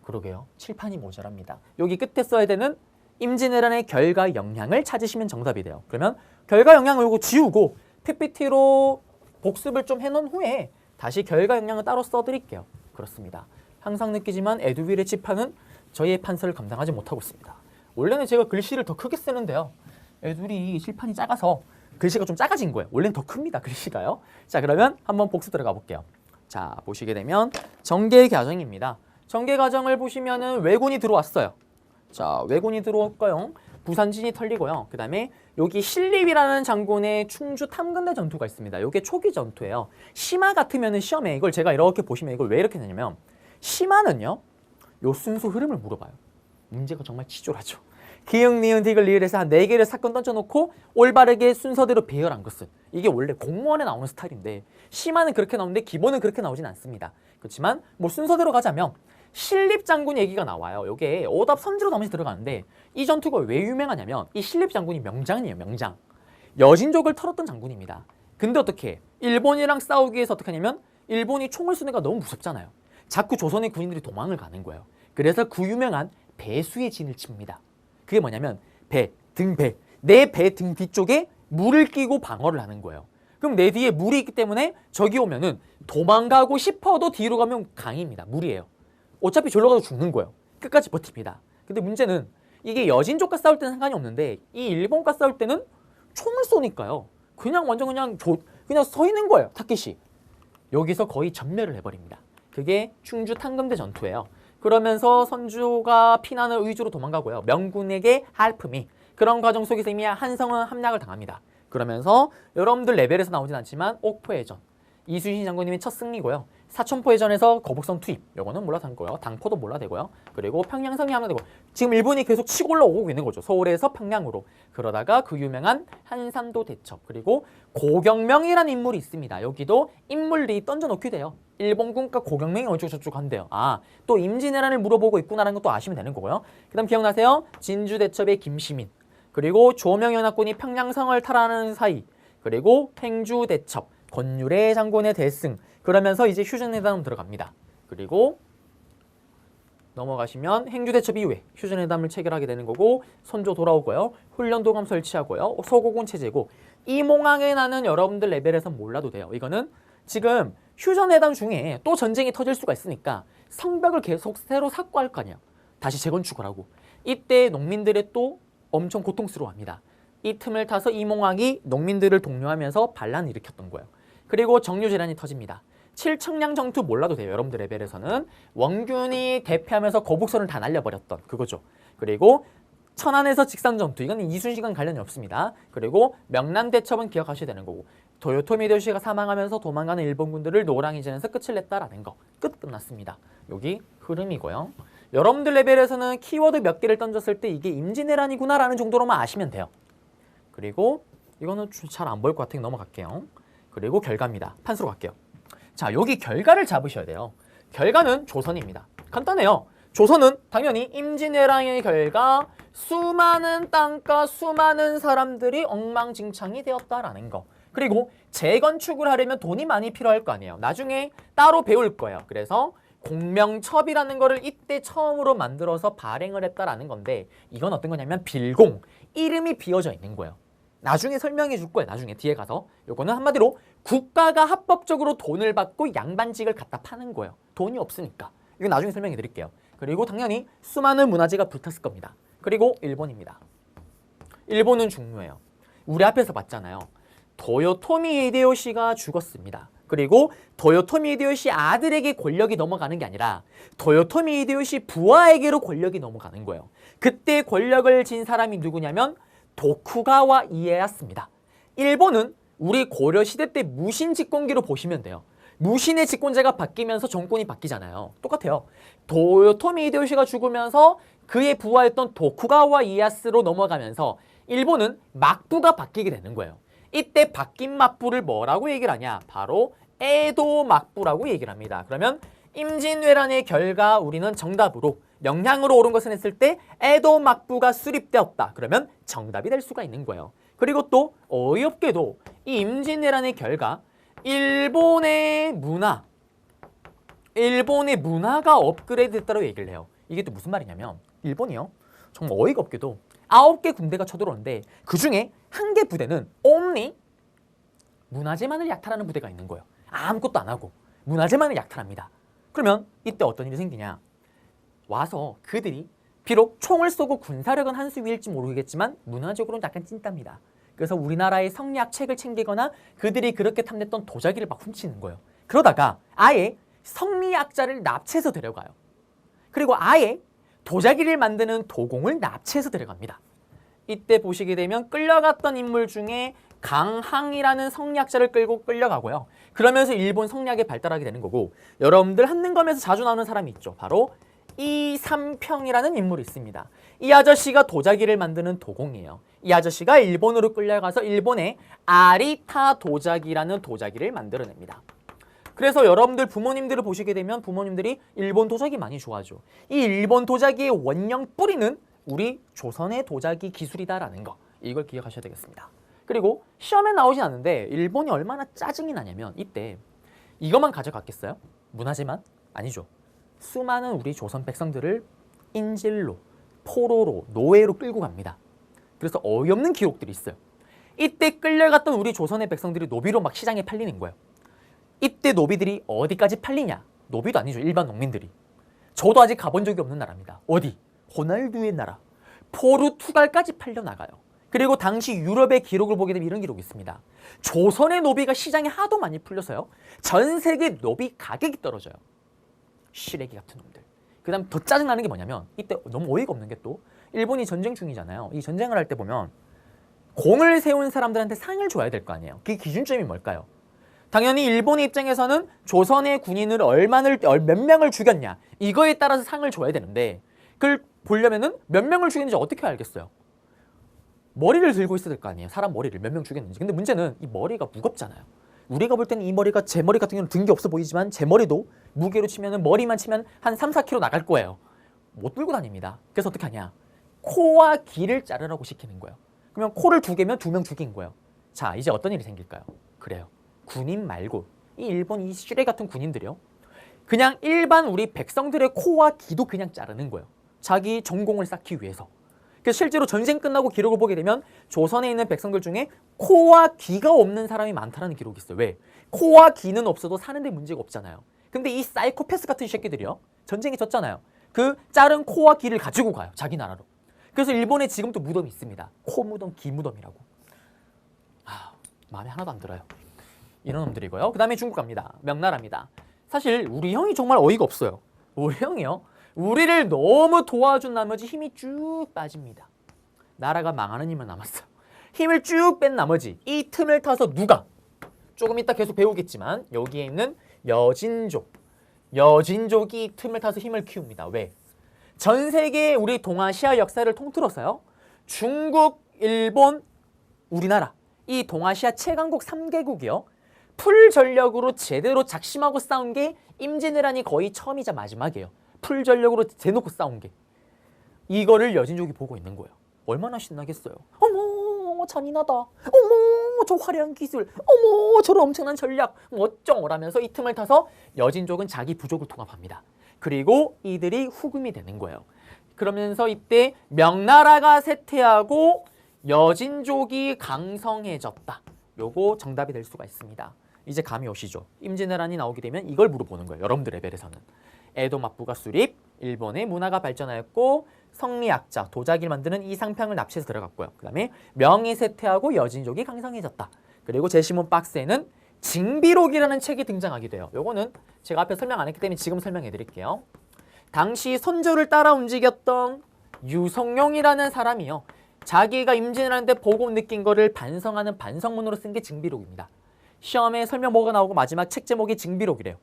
그러게요. 칠판이 모자랍니다. 여기 끝에 써야 되는 임진왜란의 결과 영향을 찾으시면 정답이 돼요. 그러면 결과 영향을 요거 지우고 PPT로 복습을 좀 해놓은 후에 다시 결과 영양을 따로 써드릴게요. 그렇습니다. 항상 느끼지만 에듀윌의 지판은 저희의 판서를 감당하지 못하고 있습니다. 원래는 제가 글씨를 더 크게 쓰는데요. 에듀윌이 실판이 작아서 글씨가 좀 작아진 거예요. 원래는 더 큽니다. 글씨가요. 자, 그러면 한번 복습 들어가 볼게요. 자, 보시게 되면 전개 과정입니다. 전개 과정을 보시면은 왜군이 들어왔어요. 자, 왜군이 들어올까요? 부산진이 털리고요. 그 다음에 여기 신립이라는 장군의 충주 탐근대 전투가 있습니다. 이게 초기 전투예요. 심화 같으면은 시험에 이걸 제가 이렇게 보시면 이걸 왜 이렇게 내냐면 심화는요. 요 순서 흐름을 물어봐요. 문제가 정말 치졸하죠. 기역, 니은, 디귿, 리을에서 한 4개를 사건 던져놓고 올바르게 순서대로 배열한 것은 이게 원래 공무원에 나오는 스타일인데 심화는 그렇게 나오는데 기본은 그렇게 나오진 않습니다. 그렇지만 뭐 순서대로 가자면 신립 장군 얘기가 나와요. 이게 오답 선지로 나머지 들어가는데 이 전투가 왜 유명하냐면 이 신립 장군이 명장이에요. 명장. 여진족을 털었던 장군입니다. 근데 어떻게 일본이랑 싸우기 위해서 어떻게 하냐면 일본이 총을 쏘니까 너무 무섭잖아요. 자꾸 조선의 군인들이 도망을 가는 거예요. 그래서 그 유명한 배수의 진을 칩니다. 그게 뭐냐면 배, 내 배 등 뒤쪽에 물을 끼고 방어를 하는 거예요. 그럼 내 뒤에 물이 있기 때문에 적이 오면은 도망가고 싶어도 뒤로 가면 강입니다. 물이에요. 어차피 졸로 가도 죽는 거예요. 끝까지 버팁니다. 근데 문제는 이게 여진족과 싸울 때는 상관이 없는데 이 일본과 싸울 때는 총을 쏘니까요. 그냥 완전 그냥 서 있는 거예요. 타켓이. 여기서 거의 전멸을 해버립니다. 그게 충주 탕금대 전투예요. 그러면서 선조가 피난을 의주로 도망가고요. 명군에게 할품이 그런 과정 속에서 이미 한성은 함락을 당합니다. 그러면서 여러분들 레벨에서 나오진 않지만 옥포해전 이순신 장군님의 첫 승리고요. 사천포해전에서 거북선 투입 요거는 몰라도 되고요. 당포도 몰라도 되고요. 그리고 평양성이 하면 되고 지금 일본이 계속 치고 올라오고 있는 거죠. 서울에서 평양으로. 그러다가 그 유명한 한산도 대첩 그리고 고경명이라는 인물이 있습니다. 여기도 인물들이 던져놓게 돼요. 일본군과 고경명이 어쩌고저쩌고 한대요. 아, 또 임진왜란을 물어보고 있구나라는 것도 아시면 되는 거고요. 그 다음 기억나세요? 진주대첩의 김시민 그리고 조명연합군이 평양성을 탈환하는 사이 그리고 행주대첩 권율의 장군의 대승 그러면서 이제 휴전회담 들어갑니다. 그리고 넘어가시면 행주대첩 이후에 휴전회담을 체결하게 되는 거고 선조 돌아오고요. 훈련도감 설치하고요. 서고군 체제고 이몽항에 나는 여러분들 레벨에서 몰라도 돼요. 이거는 지금 휴전회담 중에 또 전쟁이 터질 수가 있으니까 성벽을 계속 새로 삭고할 거 아니야. 다시 재건축을 하고 이때 농민들의 또 엄청 고통스러워합니다. 이 틈을 타서 이몽항이 농민들을 독려하면서 반란을 일으켰던 거예요. 그리고 정유재란이 터집니다. 칠청량 정투 몰라도 돼요. 여러분들 레벨에서는 원균이 대패하면서 거북선을 다 날려버렸던 그거죠. 그리고 천안에서 직산전투 이건 이순신과는 관련이 없습니다. 그리고 명란대첩은 기억하셔야 되는 거고 도요토미 히데요시가 사망하면서 도망가는 일본군들을 노랑이전에서 끝을 냈다라는 거. 끝났습니다. 여기 흐름이고요. 여러분들 레벨에서는 키워드 몇 개를 던졌을 때 이게 임진왜란이구나라는 정도로만 아시면 돼요. 그리고 이거는 잘 안 보일 것 같으니 넘어갈게요. 그리고 결과입니다. 판수로 갈게요. 자, 여기 결과를 잡으셔야 돼요. 결과는 조선입니다. 간단해요. 조선은 당연히 임진왜란의 결과 수많은 땅과 수많은 사람들이 엉망진창이 되었다라는 거. 그리고 재건축을 하려면 돈이 많이 필요할 거 아니에요. 나중에 따로 배울 거예요. 그래서 공명첩이라는 거를 이때 처음으로 만들어서 발행을 했다라는 건데 이건 어떤 거냐면 빌공, 이름이 비어져 있는 거예요. 나중에 설명해 줄 거예요. 나중에 뒤에 가서. 요거는 한마디로 국가가 합법적으로 돈을 받고 양반직을 갖다 파는 거예요. 돈이 없으니까. 이거 나중에 설명해 드릴게요. 그리고 당연히 수많은 문화재가 불탔을 겁니다. 그리고 일본입니다. 일본은 중요해요. 우리 앞에서 봤잖아요. 도요토미 히데요시가 죽었습니다. 그리고 도요토미 히데요시 아들에게 권력이 넘어가는 게 아니라 도요토미 히데요시 부하에게로 권력이 넘어가는 거예요. 그때 권력을 진 사람이 누구냐면 도쿠가와 이에야스입니다. 일본은 우리 고려시대 때 무신 집권기로 보시면 돼요. 무신의 집권자가 바뀌면서 정권이 바뀌잖아요. 똑같아요. 도요토미 히데요시가 죽으면서 그의 부하였던 도쿠가와 이에야스로 넘어가면서 일본은 막부가 바뀌게 되는 거예요. 이때 바뀐 막부를 뭐라고 얘기를 하냐? 바로 에도 막부라고 얘기를 합니다. 그러면 임진왜란의 결과 우리는 정답으로 명량으로 옳은 것은 했을 때 에도 막부가 수립되었다. 그러면 정답이 될 수가 있는 거예요. 그리고 또 어이없게도 이 임진왜란의 결과 일본의 문화가 업그레이드 됐다고 얘기를 해요. 이게 또 무슨 말이냐면 일본이요. 정말 어이가 없게도 9개 군대가 쳐들어오는데 그중에 한 개 부대는 only 문화재만을 약탈하는 부대가 있는 거예요. 아무것도 안 하고 문화재만을 약탈합니다. 그러면 이때 어떤 일이 생기냐? 와서 그들이 비록 총을 쏘고 군사력은 한 수 위일지 모르겠지만 문화적으로는 약간 찐따입니다. 그래서 우리나라의 성리학 책을 챙기거나 그들이 그렇게 탐냈던 도자기를 막 훔치는 거예요. 그러다가 아예 성리학자를 납치해서 데려가요. 그리고 아예 도자기를 만드는 도공을 납치해서 데려갑니다. 이때 보시게 되면 끌려갔던 인물 중에 강항이라는 성리학자를 끌고 끌려가고요. 그러면서 일본 성리학이 발달하게 되는 거고, 여러분들 한능검에서 자주 나오는 사람이 있죠. 바로 이삼평이라는 인물이 있습니다. 이 아저씨가 도자기를 만드는 도공이에요. 이 아저씨가 일본으로 끌려가서 일본의 아리타 도자기라는 도자기를 만들어냅니다. 그래서 여러분들 부모님들을 보시게 되면 부모님들이 일본 도자기 많이 좋아하죠. 이 일본 도자기의 원형 뿌리는 우리 조선의 도자기 기술이다라는 거, 이걸 기억하셔야 되겠습니다. 그리고 시험에 나오진 않는데 일본이 얼마나 짜증이 나냐면 이때 이것만 가져갔겠어요? 문화재만? 아니죠. 수많은 우리 조선 백성들을 인질로, 포로로, 노예로 끌고 갑니다. 그래서 어이없는 기록들이 있어요. 이때 끌려갔던 우리 조선의 백성들이 노비로 막 시장에 팔리는 거예요. 이때 노비들이 어디까지 팔리냐? 노비도 아니죠. 일반 농민들이. 저도 아직 가본 적이 없는 나라입니다. 어디? 호날두의 나라. 포르투갈까지 팔려나가요. 그리고 당시 유럽의 기록을 보게 되면 이런 기록이 있습니다. 조선의 노비가 시장에 하도 많이 풀려서요. 전 세계 노비 가격이 떨어져요. 시래기 같은 놈들. 그 다음 더 짜증나는 게 뭐냐면 이때 너무 어이가 없는 게 또 일본이 전쟁 중이잖아요. 이 전쟁을 할 때 보면 공을 세운 사람들한테 상을 줘야 될 거 아니에요. 그 기준점이 뭘까요? 당연히 일본의 입장에서는 조선의 군인을 몇 명을 죽였냐 이거에 따라서 상을 줘야 되는데 그걸 보려면은 몇 명을 죽였는지 어떻게 알겠어요? 머리를 들고 있어야 될 거 아니에요. 사람 머리를 몇 명 죽였는지. 근데 문제는 이 머리가 무겁잖아요. 우리가 볼 때는 이 머리가 제 머리 같은 경우는 든 게 없어 보이지만 제 머리도 무게로 치면은 머리만 치면 한 3, 4kg 나갈 거예요. 못 들고 다닙니다. 그래서 어떻게 하냐? 코와 귀를 자르라고 시키는 거예요. 그러면 코를 2개면 2명 죽인 거예요. 자, 이제 어떤 일이 생길까요? 그래요. 군인 말고 이 일본 이 쓰레 같은 군인들이요. 그냥 일반 우리 백성들의 코와 귀도 그냥 자르는 거예요. 자기 전공을 쌓기 위해서. 그래서 실제로 전쟁 끝나고 기록을 보게 되면 조선에 있는 백성들 중에 코와 귀가 없는 사람이 많다는 기록이 있어요. 왜? 코와 귀는 없어도 사는데 문제가 없잖아요. 근데 이 사이코패스 같은 새끼들이요. 전쟁에 졌잖아요. 그 자른 코와 귀를 가지고 가요. 자기 나라로. 그래서 일본에 지금도 무덤이 있습니다. 코 무덤, 귀 무덤이라고. 마음에 하나도 안 들어요. 이런 놈들이고요. 그 다음에 중국 갑니다. 명나라입니다. 사실 우리 형이 정말 어이가 없어요. 우리 형이요. 우리를 너무 도와준 나머지 힘이 쭉 빠집니다. 나라가 망하는 힘만 남았어요. 힘을 쭉 뺀 나머지 이 틈을 타서 누가? 조금 이따 계속 배우겠지만 여기에 있는 여진족이 이 틈을 타서 힘을 키웁니다. 왜? 전 세계 우리 동아시아 역사를 통틀어서요. 중국, 일본, 우리나라 이 동아시아 최강국 3개국이요. 풀 전력으로 제대로 작심하고 싸운 게 임진왜란이 거의 처음이자 마지막이에요. 풀 전력으로 대놓고 싸운 게. 이거를 여진족이 보고 있는 거예요. 얼마나 신나겠어요. 어머 잔인하다. 어머 저 화려한 기술. 어머 저런 엄청난 전략. 어쩌라면서 이 틈을 타서 여진족은 자기 부족을 통합합니다. 그리고 이들이 후금이 되는 거예요. 그러면서 이때 명나라가 쇠퇴하고 여진족이 강성해졌다. 요거 정답이 될 수가 있습니다. 이제 감이 오시죠. 임진왜란이 나오게 되면 이걸 물어보는 거예요. 여러분들 레벨에서는. 에도 막부가 수립, 일본의 문화가 발전하였고 성리학자, 도자기를 만드는 이상평을 납치해서 들어갔고요. 그 다음에 명이 쇠퇴하고 여진족이 강성해졌다. 그리고 제시문 박스에는 징비록이라는 책이 등장하게 돼요. 요거는 제가 앞에 설명 안 했기 때문에 지금 설명해 드릴게요. 당시 선조를 따라 움직였던 유성룡이라는 사람이요. 자기가 임진왜란 때 보고 느낀 거를 반성하는 반성문으로 쓴 게 징비록입니다. 시험에 설명 뭐가 나오고 마지막 책 제목이 징비록이래요.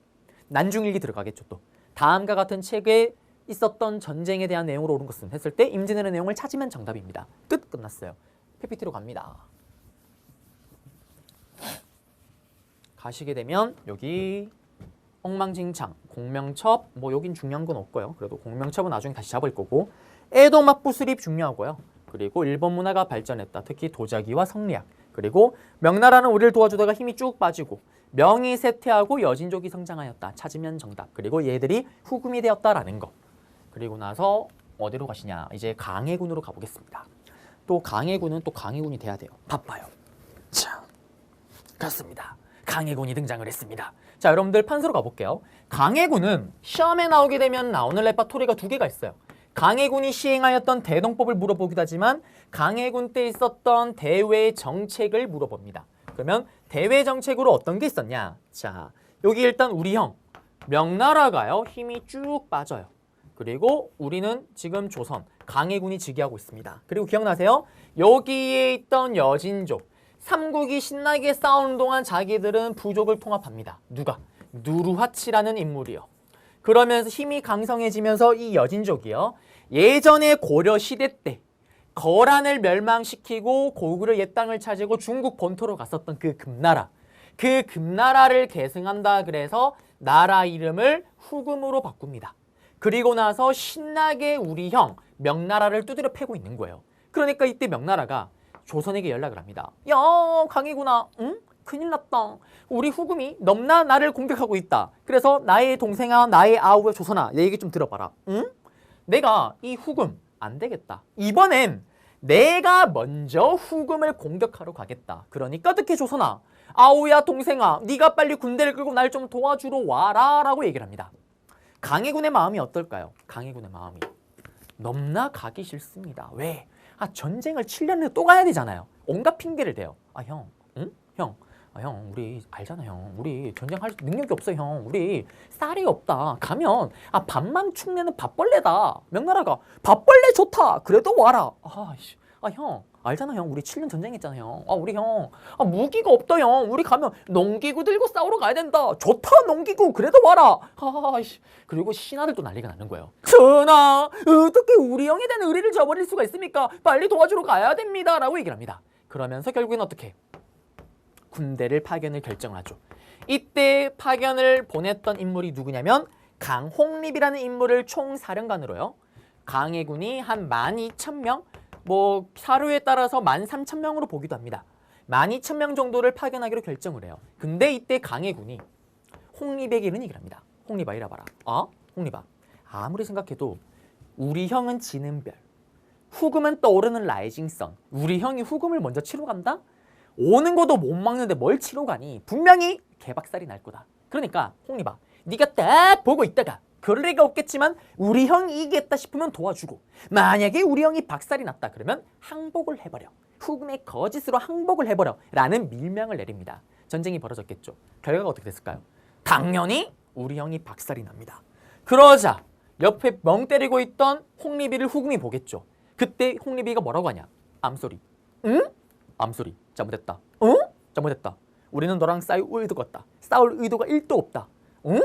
난중일기 들어가겠죠 또. 다음과 같은 책에 있었던 전쟁에 대한 내용으로 옳은 것은 했을 때 임진왜란의 내용을 찾으면 정답입니다. 끝났어요. PPT로 갑니다. 가시게 되면 여기 엉망진창, 공명첩, 뭐 여긴 중요한 건 없고요. 그래도 공명첩은 나중에 다시 잡을 거고 에도 막부 수립 중요하고요. 그리고 일본 문화가 발전했다. 특히 도자기와 성리학. 그리고 명나라는 우리를 도와주다가 힘이 쭉 빠지고 명이 쇠퇴하고 여진족이 성장하였다. 찾으면 정답. 그리고 얘들이 후금이 되었다라는 거. 그리고 나서 어디로 가시냐. 이제 강해군으로 가보겠습니다. 또 강해군은 또 강해군이 돼야 돼요. 바빠요. 자, 그렇습니다. 강해군이 등장을 했습니다. 자, 여러분들 판서로 가볼게요. 강해군은 시험에 나오게 되면 나오는 레파토리가 두 개가 있어요. 강해군이 시행하였던 대동법을 물어보기도 하지만 강해군 때 있었던 대외 정책을 물어봅니다. 그러면 대외 정책으로 어떤 게 있었냐? 자, 여기 일단 우리 형 명나라가요 힘이 쭉 빠져요. 그리고 우리는 지금 조선 강해군이 즉위하고 있습니다. 그리고 기억나세요? 여기에 있던 여진족 삼국이 신나게 싸우는 동안 자기들은 부족을 통합합니다. 누가? 누르하치라는 인물이요. 그러면서 힘이 강성해지면서 이 여진족이요. 예전에 고려 시대 때 거란을 멸망시키고 고구려 옛 땅을 차지고 중국 본토로 갔었던 그 금나라. 그 금나라를 계승한다 그래서 나라 이름을 후금으로 바꿉니다. 그리고 나서 신나게 우리 형 명나라를 두드려 패고 있는 거예요. 그러니까 이때 명나라가 조선에게 연락을 합니다. 야, 강해군아, 응? 큰일 났다. 우리 후금이 넘나 나를 공격하고 있다. 그래서 나의 동생아, 나의 아우야 조선아, 내 얘기 좀 들어봐라. 응? 내가 이 후금 안 되겠다. 이번엔 내가 먼저 후금을 공격하러 가겠다. 그러니까 어떻게 조선아, 아우야 동생아, 네가 빨리 군대를 끌고 날 좀 도와주러 와라 라고 얘기를 합니다. 강해군의 마음이 어떨까요? 강해군의 마음이 넘나 가기 싫습니다. 왜? 전쟁을 7년을 또 가야 되잖아요. 온갖 핑계를 대요. 형, 응? 형, 형, 우리 알잖아, 형. 우리 전쟁할 능력이 없어, 형. 우리 쌀이 없다. 가면 밥만 축내는 밥벌레다. 명나라가 밥벌레 좋다. 그래도 와라. 형, 알잖아, 형. 우리 7년 전쟁했잖아, 형. 우리 형, 무기가 없다, 형. 우리 가면 농기구 들고 싸우러 가야 된다. 좋다, 농기구. 그래도 와라. 그리고 신하들도 난리가 나는 거예요. 전하, 어떻게 우리 형에 대한 의리를 저버릴 수가 있습니까? 빨리 도와주러 가야 됩니다. 라고 얘기를 합니다. 그러면서 결국엔 어떻게? 군대를 파견을 결정을 하죠. 이때 파견을 보냈던 인물이 누구냐면 강홍립이라는 인물을 총사령관으로요. 강해군이 한 12,000명, 뭐 사료에 따라서 13,000명으로 보기도 합니다. 12,000명 정도를 파견하기로 결정을 해요. 근데 이때 강해군이 홍립에게 이런 얘기를 합니다. 홍립아, 이리 와봐라. 홍립아, 아무리 생각해도 우리 형은 지는 별, 후금은 떠오르는 라이징 선. 우리 형이 후금을 먼저 치러 간다? 오는 것도 못 막는데 뭘 치러 가니? 분명히 개박살이 날 거다. 그러니까 홍립아, 네가 딱 보고 있다가 그럴 리가 없겠지만 우리 형이 이기겠다 싶으면 도와주고, 만약에 우리 형이 박살이 났다 그러면 항복을 해버려. 후금의 거짓으로 항복을 해버려 라는 밀명을 내립니다. 전쟁이 벌어졌겠죠. 결과가 어떻게 됐을까요? 당연히 우리 형이 박살이 납니다. 그러자 옆에 멍 때리고 있던 홍립이를 후금이 보겠죠. 그때 홍립이가 뭐라고 하냐? 암소리. 응? 암소리. 잘못했다. 응? 잘못했다. 우리는 너랑 싸울 의도가 없다. 싸울 의도가 1도 없다. 응?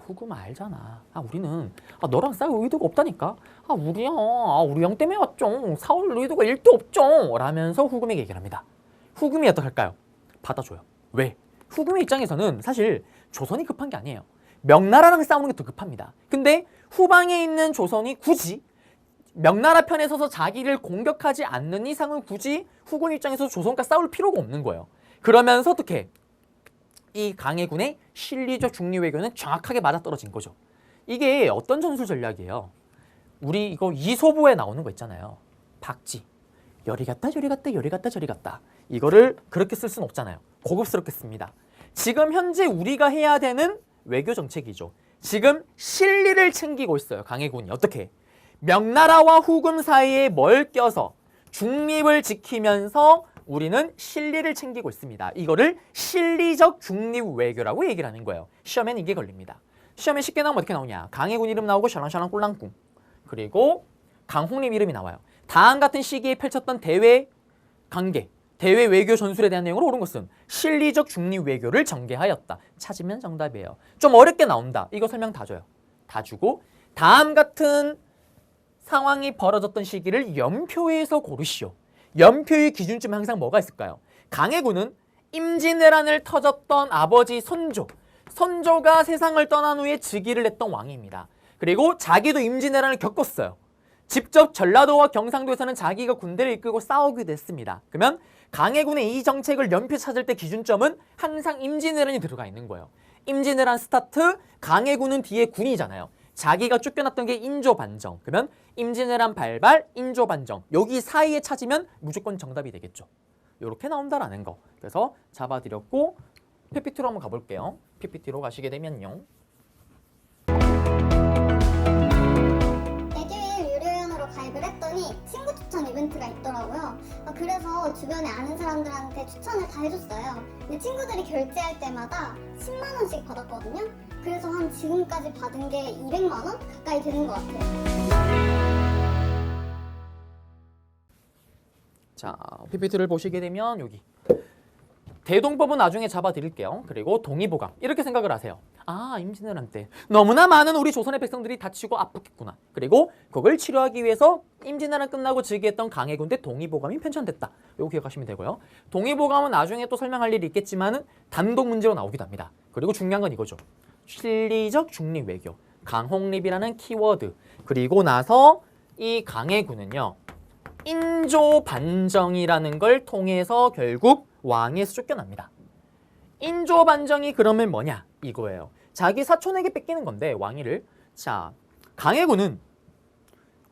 후금 알잖아. 우리는 너랑 싸울 의도가 없다니까. 우리 형 때문에 왔죠. 싸울 의도가 1도 없죠. 라면서 후금에게 얘기를 합니다. 후금이 어떡할까요? 받아줘요. 왜? 후금의 입장에서는 사실 조선이 급한 게 아니에요. 명나라랑 싸우는 게 더 급합니다. 근데 후방에 있는 조선이 굳이 명나라 편에 서서 자기를 공격하지 않는 이상은 굳이 후금 입장에서 조선과 싸울 필요가 없는 거예요. 그러면서 어떻게? 이 강해군의 실리적 중리 외교는 정확하게 맞아떨어진 거죠. 이게 어떤 전술 전략이에요? 우리 이거 이소부에 나오는 거 있잖아요. 박지. 열이 갔다 저리 갔다 열이 갔다 저리 갔다. 이거를 그렇게 쓸 수는 없잖아요. 고급스럽게 씁니다. 지금 현재 우리가 해야 되는 외교 정책이죠. 지금 실리를 챙기고 있어요. 강해군이. 어떻게? 명나라와 후금 사이에 뭘 껴서 중립을 지키면서 우리는 실리를 챙기고 있습니다. 이거를 실리적 중립 외교라고 얘기를 하는 거예요. 시험엔 이게 걸립니다. 시험에 쉽게 나오면 어떻게 나오냐? 강해군 이름 나오고 샤랑샤랑 꼴랑꿍. 그리고 강홍립 이름이 나와요. 다음 같은 시기에 펼쳤던 대외 관계, 대외 외교 전술에 대한 내용으로 옳은 것은 실리적 중립 외교를 전개하였다. 찾으면 정답이에요. 좀 어렵게 나온다. 이거 설명 다 줘요. 다 주고 다음 같은 상황이 벌어졌던 시기를 연표에서 고르시오. 연표의 기준점에 항상 뭐가 있을까요? 강해군은 임진왜란을 터졌던 아버지 선조가 세상을 떠난 후에 즉위를 했던 왕입니다. 그리고 자기도 임진왜란을 겪었어요. 직접 전라도와 경상도에서는 자기가 군대를 이끌고 싸우기도 했습니다. 그러면 강해군의 이 정책을 연표 찾을 때 기준점은 항상 임진왜란이 들어가 있는 거예요. 임진왜란 스타트, 강해군은 뒤에 군이잖아요. 자기가 쫓겨났던 게 인조반정. 그러면 임진왜란 발발, 인조반정. 여기 사이에 찾으면 무조건 정답이 되겠죠. 이렇게 나온다라는 거. 그래서 잡아드렸고 PPT로 한번 가볼게요. PPT로 가시게 되면요. 에듀윌 유료회원으로 가입을 했더니 친구 추천 이벤트가 있더라고요. 그래서 주변에 아는 사람들한테 추천을 다 해줬어요. 근데 친구들이 결제할 때마다 10만 원씩 받았거든요. 그래서 한 지금까지 받은 게 200만 원 가까이 되는 것 같아요. 자, PPT를 보시게 되면 여기 대동법은 나중에 잡아드릴게요. 그리고 동의보감 이렇게 생각을 하세요. 아, 임진왜란 때 너무나 많은 우리 조선의 백성들이 다치고 아프겠구나. 그리고 그걸 치료하기 위해서 임진왜란 끝나고 즉위했던 강해군 때 동의보감이 편찬됐다. 이거 기억하시면 되고요. 동의보감은 나중에 또 설명할 일이 있겠지만은 단독 문제로 나오기도 합니다. 그리고 중요한 건 이거죠. 실리적 중립 외교, 강홍립이라는 키워드. 그리고 나서 이 강해군은요. 인조 반정이라는 걸 통해서 결국 왕에서 쫓겨납니다. 인조 반정이 그러면 뭐냐? 이거예요. 자기 사촌에게 뺏기는 건데 왕위를. 자, 강해군은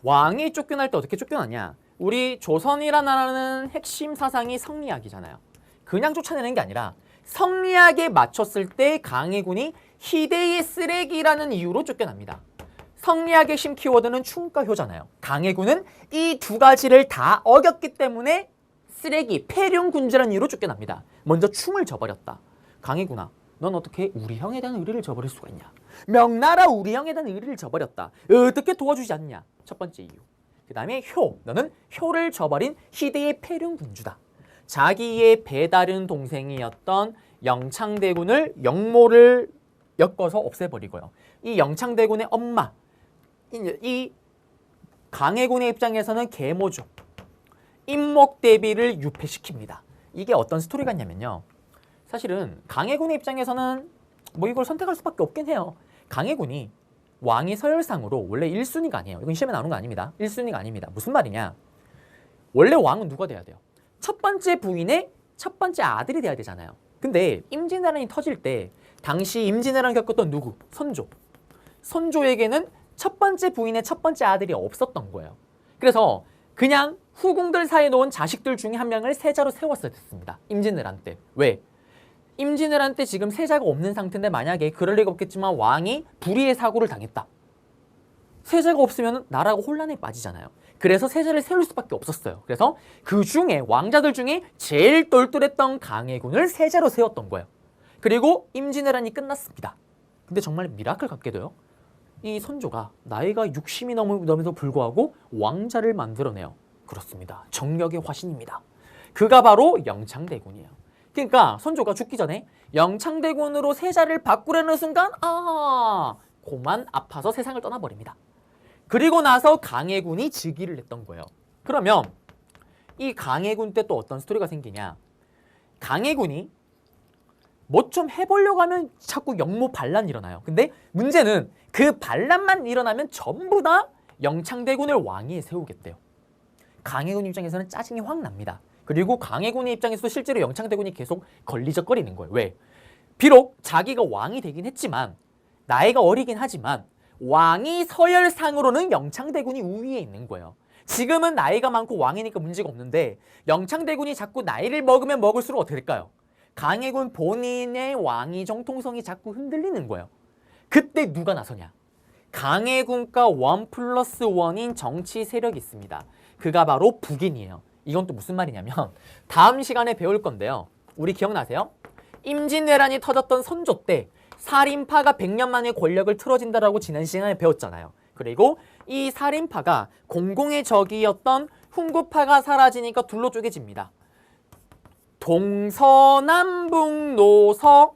왕이 쫓겨날 때 어떻게 쫓겨나냐? 우리 조선이라는 나라는 핵심 사상이 성리학이잖아요. 그냥 쫓아내는 게 아니라 성리학에 맞췄을 때 강해군이 희대의 쓰레기라는 이유로 쫓겨납니다. 성리학의 핵심 키워드는 충과 효잖아요. 강해군은 이 두 가지를 다 어겼기 때문에 쓰레기, 폐륜군주라는 이유로 쫓겨납니다. 먼저 충을 저버렸다. 강해군아, 넌 어떻게 우리 형에 대한 의리를 저버릴 수가 있냐? 명나라 우리 형에 대한 의리를 저버렸다. 어떻게 도와주지 않냐? 첫 번째 이유. 그 다음에 효, 너는 효를 저버린 희대의 폐륜군주다. 자기의 배다른 동생이었던 영창대군을 영모를 엮어서 없애버리고요. 이 영창대군의 엄마, 이 강해군의 입장에서는 계모죠. 임목대비를 유폐시킵니다. 이게 어떤 스토리 같냐면요. 사실은 강해군의 입장에서는 뭐 이걸 선택할 수밖에 없긴 해요. 강해군이 왕이 서열상으로 원래 1순위가 아니에요. 이건 시험에 나오는 거 아닙니다. 1순위가 아닙니다. 무슨 말이냐. 원래 왕은 누가 돼야 돼요? 첫 번째 부인의 첫 번째 아들이 돼야 되잖아요. 근데 임진왜란이 터질 때 당시 임진왜란 겪었던 누구? 선조. 선조에게는 첫 번째 부인의 첫 번째 아들이 없었던 거예요. 그래서 그냥 후궁들 사이에 놓은 자식들 중에 한 명을 세자로 세웠어야 됐습니다. 임진왜란 때. 왜? 임진왜란 때 지금 세자가 없는 상태인데 만약에 그럴 리가 없겠지만 왕이 불의의 사고를 당했다. 세자가 없으면 나라가 혼란에 빠지잖아요. 그래서 세자를 세울 수밖에 없었어요. 그래서 그 중에 왕자들 중에 제일 똘똘했던 강해군을 세자로 세웠던 거예요. 그리고 임진왜란이 끝났습니다. 근데 정말 미라클 같게도요. 이 선조가 나이가 60이 넘음에도 불구하고 왕자를 만들어내요. 그렇습니다. 정력의 화신입니다. 그가 바로 영창대군이에요. 그러니까 선조가 죽기 전에 영창대군으로 세자를 바꾸려는 순간 고만 아파서 세상을 떠나버립니다. 그리고 나서 강해군이 즉위를 했던 거예요. 그러면 이 강해군 때 또 어떤 스토리가 생기냐. 강해군이 뭐 좀 해보려고 하면 자꾸 영모 반란이 일어나요. 근데 문제는 그 반란만 일어나면 전부 다 영창대군을 왕위에 세우겠대요. 강해군 입장에서는 짜증이 확 납니다. 그리고 강해군의 입장에서도 실제로 영창대군이 계속 걸리적거리는 거예요. 왜? 비록 자기가 왕이 되긴 했지만 나이가 어리긴 하지만 왕이 서열상으로는 영창대군이 우위에 있는 거예요. 지금은 나이가 많고 왕이니까 문제가 없는데 영창대군이 자꾸 나이를 먹으면 먹을수록 어떻게 될까요? 강해군 본인의 왕위 정통성이 자꾸 흔들리는 거예요. 그때 누가 나서냐? 강해군과 1+1인 정치 세력이 있습니다. 그가 바로 북인이에요. 이건 또 무슨 말이냐면 다음 시간에 배울 건데요. 우리 기억나세요? 임진왜란이 터졌던 선조 때 살인파가 100년 만에 권력을 틀어진다라고 지난 시간에 배웠잖아요. 그리고 이 살인파가 공공의 적이었던 훈구파가 사라지니까 둘로 쪼개집니다. 동서남북 노서,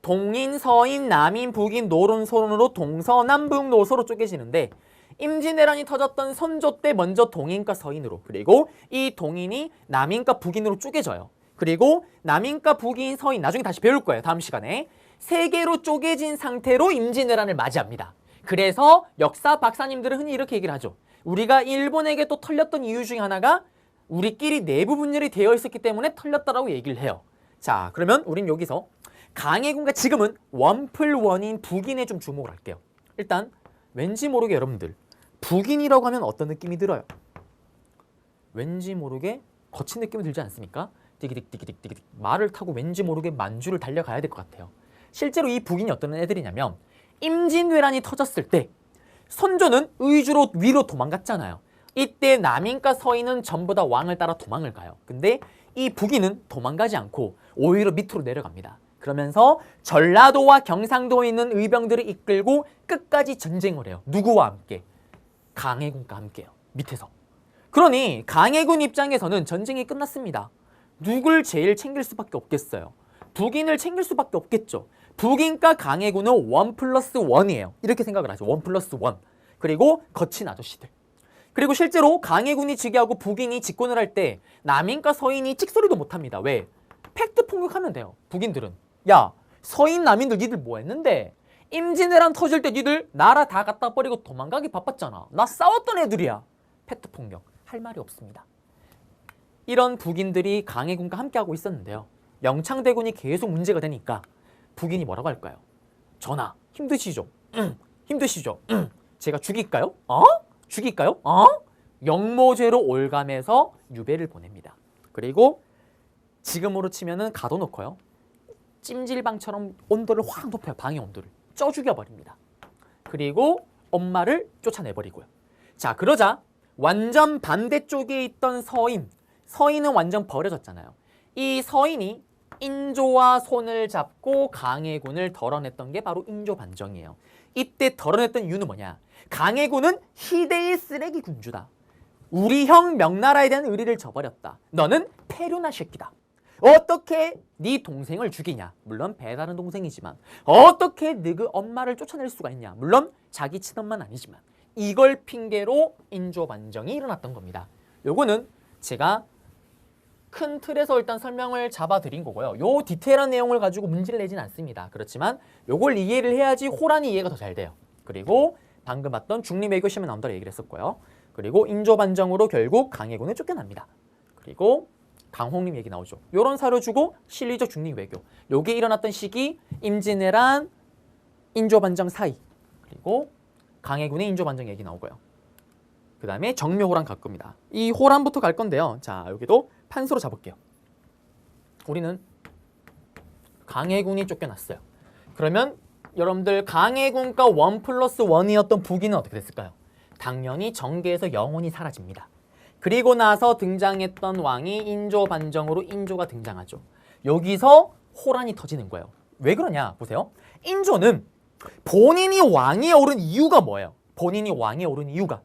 동인, 서인, 남인, 북인, 노론소론으로 동서남북 노서로 쪼개지는데 임진왜란이 터졌던 선조 때 먼저 동인과 서인으로, 그리고 이 동인이 남인과 북인으로 쪼개져요. 그리고 남인과 북인, 서인 나중에 다시 배울 거예요. 다음 시간에. 세 개로 쪼개진 상태로 임진왜란을 맞이합니다. 그래서 역사 박사님들은 흔히 이렇게 얘기를 하죠. 우리가 일본에게 또 털렸던 이유 중에 하나가 우리끼리 내부 분열이 되어 있었기 때문에 털렸다라고 얘기를 해요. 자, 그러면 우린 여기서 강해군과 지금은 1+1인 북인에 좀 주목을 할게요. 일단 왠지 모르게 여러분들 북인이라고 하면 어떤 느낌이 들어요? 왠지 모르게 거친 느낌이 들지 않습니까? 띠기딕 말을 타고 왠지 모르게 만주를 달려가야 될 것 같아요. 실제로 이 북인이 어떤 애들이냐면 임진왜란이 터졌을 때 선조는 의주로 위로 도망갔잖아요. 이때 남인과 서인은 전부 다 왕을 따라 도망을 가요. 근데 이 북인은 도망가지 않고 오히려 밑으로 내려갑니다. 그러면서 전라도와 경상도에 있는 의병들을 이끌고 끝까지 전쟁을 해요. 누구와 함께? 강해군과 함께요. 밑에서. 그러니 강해군 입장에서는 전쟁이 끝났습니다. 누굴 제일 챙길 수밖에 없겠어요? 북인을 챙길 수밖에 없겠죠. 북인과 강해군은 1+1이에요. 이렇게 생각을 하죠. 1+1. 그리고 거친 아저씨들. 그리고 실제로 강해군이 즉위하고 북인이 집권을 할 때 남인과 서인이 찍소리도 못합니다. 왜? 팩트 폭력하면 돼요. 북인들은. 야, 서인 남인들 니들 뭐 했는데? 임진왜란 터질 때 니들 나라 다 갖다 버리고 도망가기 바빴잖아. 나 싸웠던 애들이야. 팩트 폭력. 할 말이 없습니다. 이런 북인들이 강해군과 함께하고 있었는데요. 명창대군이 계속 문제가 되니까 북인이 뭐라고 할까요? 전하, 힘드시죠? 힘드시죠? 제가 죽일까요? 죽일까요? 영모죄로 올감해서 유배를 보냅니다. 그리고 지금으로 치면은 가둬놓고요. 찜질방처럼 온도를 확 높여요. 방의 온도를. 쪄 죽여버립니다. 그리고 엄마를 쫓아내버리고요. 자, 그러자 완전 반대쪽에 있던 서인은 완전 버려졌잖아요. 이 서인이 인조와 손을 잡고 강해군을 덜어냈던 게 바로 인조반정이에요. 이때 덜어냈던 이유는 뭐냐? 강해군은 희대의 쓰레기 군주다. 우리 형 명나라에 대한 의리를 저버렸다. 너는 폐륜아 새끼다. 어떻게 네 동생을 죽이냐? 물론 배다른 동생이지만 어떻게 너그 엄마를 쫓아낼 수가 있냐? 물론 자기 친엄마는 아니지만 이걸 핑계로 인조반정이 일어났던 겁니다. 요거는 제가 큰 틀에서 일단 설명을 잡아드린 거고요. 요 디테일한 내용을 가지고 문제를 내진 않습니다. 그렇지만 요걸 이해를 해야지 호란이 이해가 더 잘 돼요. 그리고 방금 봤던 중립외교 시험에 나온 대로 얘기를 했었고요. 그리고 인조반정으로 결국 강해군을 쫓겨납니다. 그리고 강홍림 얘기 나오죠. 요런 사료 주고 실리적 중립외교. 요게 일어났던 시기 임진왜란, 인조반정 사이. 그리고 강해군의 인조반정 얘기 나오고요. 그 다음에 정묘호란 갈 겁니다. 이 호란부터 갈 건데요. 자, 여기도 판서로 잡을게요. 우리는 강해군이 쫓겨났어요. 그러면 여러분들 강해군과 1+1이었던 북인은 어떻게 됐을까요? 당연히 정계에서 영원히 사라집니다. 그리고 나서 등장했던 왕이 인조반정으로 인조가 등장하죠. 여기서 호란이 터지는 거예요. 왜 그러냐 보세요. 인조는 본인이 왕위에 오른 이유가 뭐예요? 본인이 왕위에 오른 이유가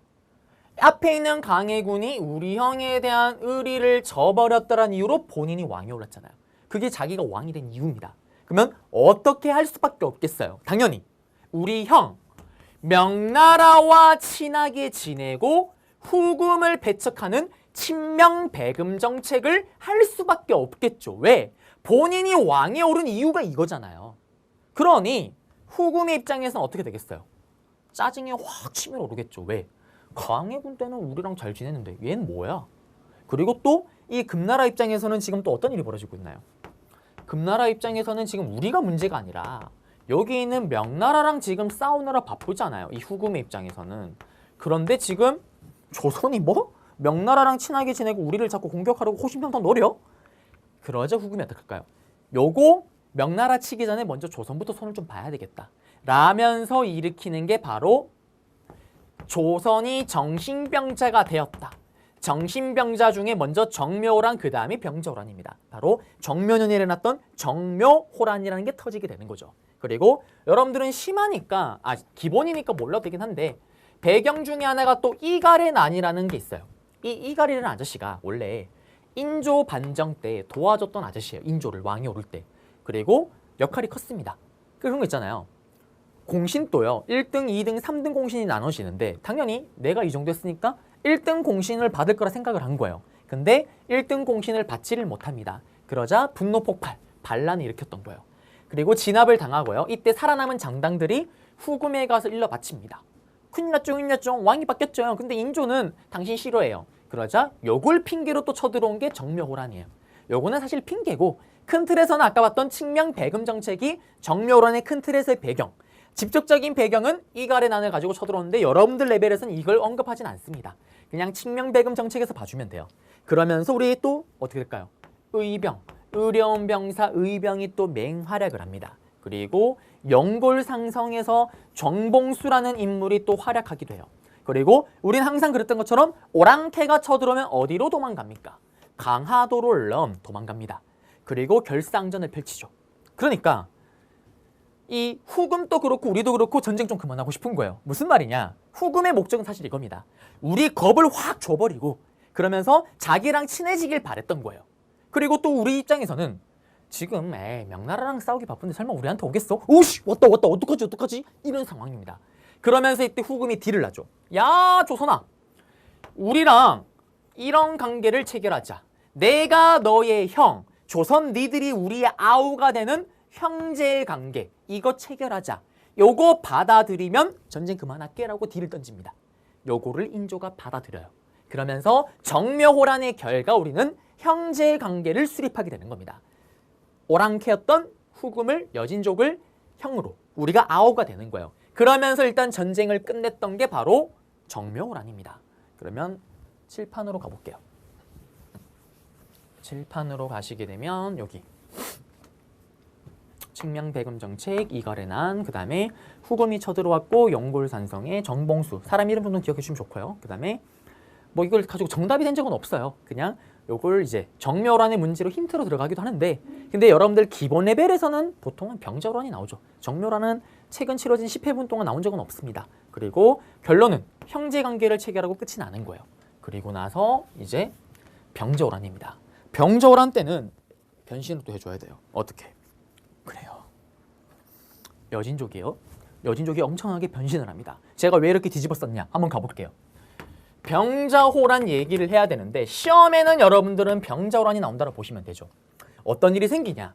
앞에 있는 강해군이 우리 형에 대한 의리를 저버렸다는 이유로 본인이 왕위에 올랐잖아요. 그게 자기가 왕이 된 이유입니다. 그러면 어떻게 할 수밖에 없겠어요? 당연히 우리 형 명나라와 친하게 지내고 후금을 배척하는 친명배금 정책을 할 수밖에 없겠죠. 왜? 본인이 왕위에 오른 이유가 이거잖아요. 그러니 후금의 입장에서는 어떻게 되겠어요? 짜증이 확 치밀어 오르겠죠. 왜? 강해군 때는 우리랑 잘 지냈는데 얘는 뭐야? 그리고 또 이 금나라 입장에서는 지금 또 어떤 일이 벌어지고 있나요? 금나라 입장에서는 지금 우리가 문제가 아니라 여기 있는 명나라랑 지금 싸우느라 바쁘잖아요. 이 후금의 입장에서는. 그런데 지금 조선이 뭐? 명나라랑 친하게 지내고 우리를 자꾸 공격하려고 호신평탄 노려? 그러자 후금이 어떡할까요? 요거 명나라 치기 전에 먼저 조선부터 손을 좀 봐야 되겠다. 라면서 일으키는 게 바로 조선이 정신병자가 되었다. 정신병자 중에 먼저 정묘호란 그 다음에 병자호란입니다. 바로 정묘년에 일어났던 정묘호란이라는 게 터지게 되는 거죠. 그리고 여러분들은 심하니까 기본이니까 몰라도 되긴 한데 배경 중에 하나가 또 이가래난이라는 게 있어요. 이 이가래라는 아저씨가 원래 인조 반정 때 도와줬던 아저씨예요. 인조를 왕이 오를 때. 그리고 역할이 컸습니다. 그런 거 있잖아요. 공신도요. 1등, 2등, 3등 공신이 나눠지는데 당연히 내가 이 정도 했으니까 1등 공신을 받을 거라 생각을 한 거예요. 근데 1등 공신을 받지를 못합니다. 그러자 분노 폭발, 반란을 일으켰던 거예요. 그리고 진압을 당하고요. 이때 살아남은 장당들이 후금에 가서 일러 바칩니다. 큰일 났죠. 왕이 바뀌었죠. 근데 인조는 당신 싫어해요. 그러자 요걸 핑계로 또 쳐들어온 게 정묘호란이에요. 요거는 사실 핑계고 큰 틀에서는 아까 봤던 칙명배금 정책이 정묘호란의 큰 틀에서의 배경. 직접적인 배경은 이가래난을 가지고 쳐들어오는데 여러분들 레벨에서는 이걸 언급하진 않습니다. 그냥 칙명배금 정책에서 봐주면 돼요. 그러면서 우리 또 어떻게 될까요? 의병, 의려운 병사 의병이 또 맹활약을 합니다. 그리고 영골상성에서 정봉수라는 인물이 또 활약하기도 해요. 그리고 우린 항상 그랬던 것처럼 오랑캐가 쳐들어오면 어디로 도망갑니까? 강화도를 도망갑니다. 그리고 결상전을 펼치죠. 그러니까 이 후금도 그렇고 우리도 그렇고 전쟁 좀 그만하고 싶은 거예요. 무슨 말이냐? 후금의 목적은 사실 이겁니다. 우리 겁을 확 줘버리고 그러면서 자기랑 친해지길 바랬던 거예요. 그리고 또 우리 입장에서는 지금 명나라랑 싸우기 바쁜데 설마 우리한테 오겠어? 오씨 왔다 어떡하지 이런 상황입니다. 그러면서 이때 후금이 딜을 하죠. 야 조선아, 우리랑 이런 관계를 체결하자. 내가 너의 형, 조선 니들이 우리의 아우가 되는 형제 관계, 이거 체결하자. 요거 받아들이면 전쟁 그만할게라고 딜을 던집니다. 요거를 인조가 받아들여요. 그러면서 정묘호란의 결과 우리는 형제 관계를 수립하게 되는 겁니다. 오랑캐였던 후금을, 여진족을 형으로 우리가 아우가 되는 거예요. 그러면서 일단 전쟁을 끝냈던 게 바로 정묘호란입니다. 그러면 칠판으로 가볼게요. 칠판으로 가시게 되면 여기 측량배금 정책, 이거래난, 그 다음에 후금이 쳐들어왔고 영골산성의 정봉수, 사람 이름 정도 기억해 주시면 좋고요. 그 다음에 뭐 이걸 가지고 정답이 된 적은 없어요. 그냥 요걸 이제 정묘호란의 문제로 힌트로 들어가기도 하는데, 근데 여러분들 기본 레벨에서는 보통은 병자호란이 나오죠. 정묘호란은 최근 치러진 10회분 동안 나온 적은 없습니다. 그리고 결론은 형제관계를 체결하고 끝이 나는 거예요. 그리고 나서 이제 병자호란입니다. 병자호란 때는 변신을 또 해줘야 돼요. 어떻게? 그래요. 여진족이에요. 여진족이 엄청나게 변신을 합니다. 제가 왜 이렇게 뒤집어 썼냐? 한번 가볼게요. 병자호란 얘기를 해야 되는데 시험에는 여러분들은 병자호란이 나온다고 보시면 되죠. 어떤 일이 생기냐?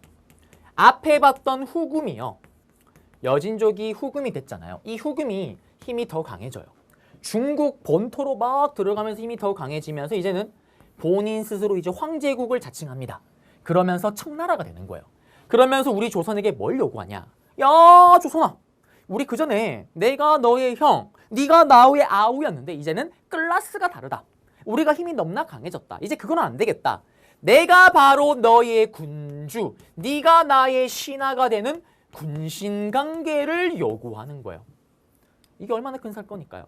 앞에 봤던 후금이요. 여진족이 후금이 됐잖아요. 이 후금이 힘이 더 강해져요. 중국 본토로 막 들어가면서 힘이 더 강해지면서 이제는 본인 스스로 이제 황제국을 자칭합니다. 그러면서 청나라가 되는 거예요. 그러면서 우리 조선에게 뭘 요구하냐? 야 조선아, 우리 그전에 내가 너의 형, 네가 나의 아우였는데 이제는 클래스가 다르다. 우리가 힘이 너무나 강해졌다. 이제 그건 안 되겠다. 내가 바로 너의 군주, 네가 나의 신하가 되는 군신관계를 요구하는 거예요. 이게 얼마나 큰 사건일까요?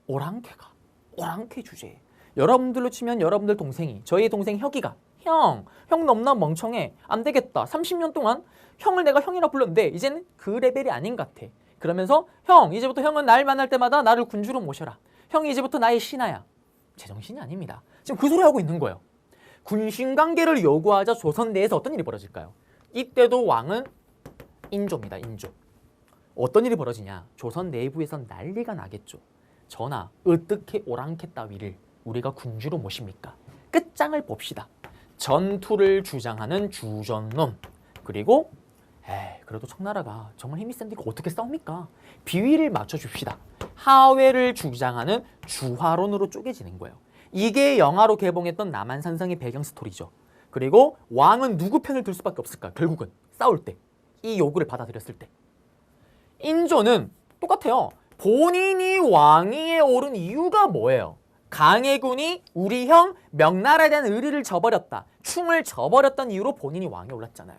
오랑캐 주제에 여러분들로 치면 여러분들 동생이, 저희 동생 혁이가 형 너무나 멍청해, 안 되겠다. 30년 동안 형을 내가 형이라 불렀는데 이제는 그 레벨이 아닌 것 같아. 그러면서 형, 이제부터 형은 날 만날 때마다 나를 군주로 모셔라. 형이 이제부터 나의 신하야. 제정신이 아닙니다. 지금 그 소리 하고 있는 거예요. 군신관계를 요구하자 조선 내에서 어떤 일이 벌어질까요? 이때도 왕은 인조입니다. 인조. 어떤 일이 벌어지냐? 조선 내부에선 난리가 나겠죠. 전하, 어떻게 오랑캐 따위를 우리가 군주로 모십니까? 끝장을 봅시다. 전투를 주장하는 주전놈, 그리고 그래도 청나라가 정말 힘이 센데 이거 어떻게 싸웁니까? 비위를 맞춰줍시다. 하회를 주장하는 주화론으로 쪼개지는 거예요. 이게 영화로 개봉했던 남한산성의 배경 스토리죠. 그리고 왕은 누구 편을 들 수밖에 없을까? 결국은 싸울 때, 이 요구를 받아들였을 때. 인조는 똑같아요. 본인이 왕위에 오른 이유가 뭐예요? 강해군이 우리 형 명나라에 대한 의리를 저버렸다. 충을 저버렸던 이유로 본인이 왕에 올랐잖아요.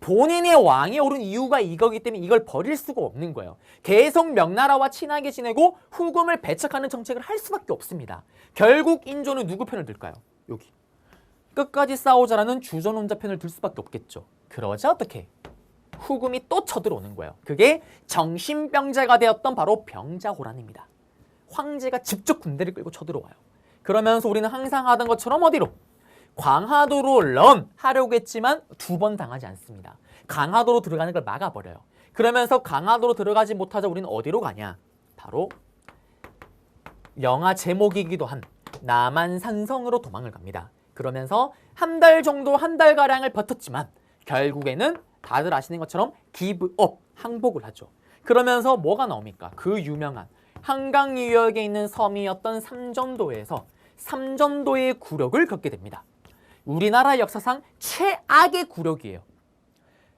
본인이 왕에 오른 이유가 이거기 때문에 이걸 버릴 수가 없는 거예요. 계속 명나라와 친하게 지내고 후금을 배척하는 정책을 할 수밖에 없습니다. 결국 인조는 누구 편을 들까요? 여기. 끝까지 싸우자라는 주전원자 편을 들 수밖에 없겠죠. 그러자 어떻게? 후금이 또 쳐들어오는 거예요. 그게 정신병자가 되었던 바로 병자호란입니다. 황제가 직접 군대를 끌고 쳐들어와요. 그러면서 우리는 항상 하던 것처럼 어디로? 강화도로 하려고 했지만 2번 당하지 않습니다. 강화도로 들어가는 걸 막아버려요. 그러면서 강화도로 들어가지 못하자 우리는 어디로 가냐? 바로 영화 제목이기도 한 남한산성으로 도망을 갑니다. 그러면서 한 달가량을 버텼지만 결국에는 다들 아시는 것처럼 기브업, 항복을 하죠. 그러면서 뭐가 나옵니까? 그 유명한 한강 유역에 있는 섬이었던 삼전도에서 삼전도의 굴욕을 겪게 됩니다. 우리나라 역사상 최악의 굴욕이에요.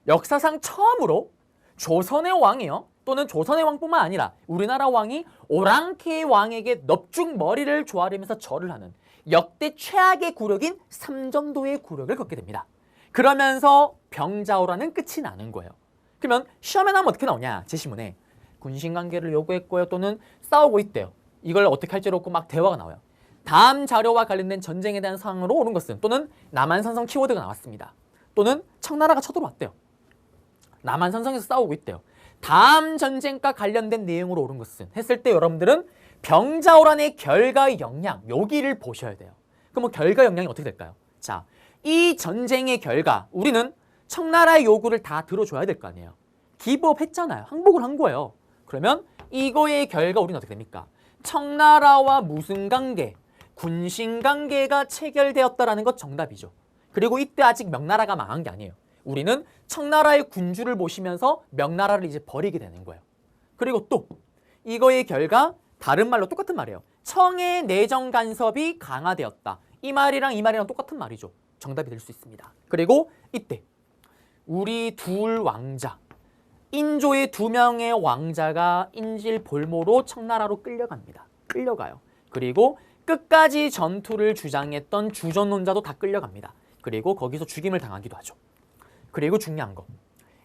역사상 처음으로 조선의 왕이요, 또는 조선의 왕뿐만 아니라 우리나라 왕이 오랑캐 왕에게 넙죽 머리를 조아리면서 절을 하는 역대 최악의 굴욕인 삼전도의 굴욕을 겪게 됩니다. 그러면서 병자호란은 끝이 나는 거예요. 그러면 시험에 나오면 어떻게 나오냐? 제시문에 군신관계를 요구했고요. 또는 싸우고 있대요. 이걸 어떻게 할지 놓고 막 대화가 나와요. 다음 자료와 관련된 전쟁에 대한 사항으로 오는 것은 또는 남한산성 키워드가 나왔습니다. 또는 청나라가 쳐들어왔대요. 남한산성에서 싸우고 있대요. 다음 전쟁과 관련된 내용으로 오른 것은 했을 때 여러분들은 병자호란의 결과의 영향 여기를 보셔야 돼요. 그럼 뭐 결과 영향이 어떻게 될까요? 자, 이 전쟁의 결과 우리는 청나라의 요구를 다 들어줘야 될 거 아니에요. 기부업 했잖아요. 항복을 한 거예요. 그러면 이거의 결과 우리는 어떻게 됩니까? 청나라와 무슨 관계? 군신 관계가 체결되었다라는 것 정답이죠. 그리고 이때 아직 명나라가 망한 게 아니에요. 우리는 청나라의 군주를 모시면서 명나라를 이제 버리게 되는 거예요. 그리고 또 이거의 결과 다른 말로 똑같은 말이에요. 청의 내정 간섭이 강화되었다. 이 말이랑 똑같은 말이죠. 정답이 될 수 있습니다. 그리고 이때 우리 둘 왕자, 인조의 2명의 왕자가 인질 볼모로 청나라로 끌려갑니다. 끌려가요. 그리고 끝까지 전투를 주장했던 주전론자도 다 끌려갑니다. 그리고 거기서 죽임을 당하기도 하죠. 그리고 중요한 거,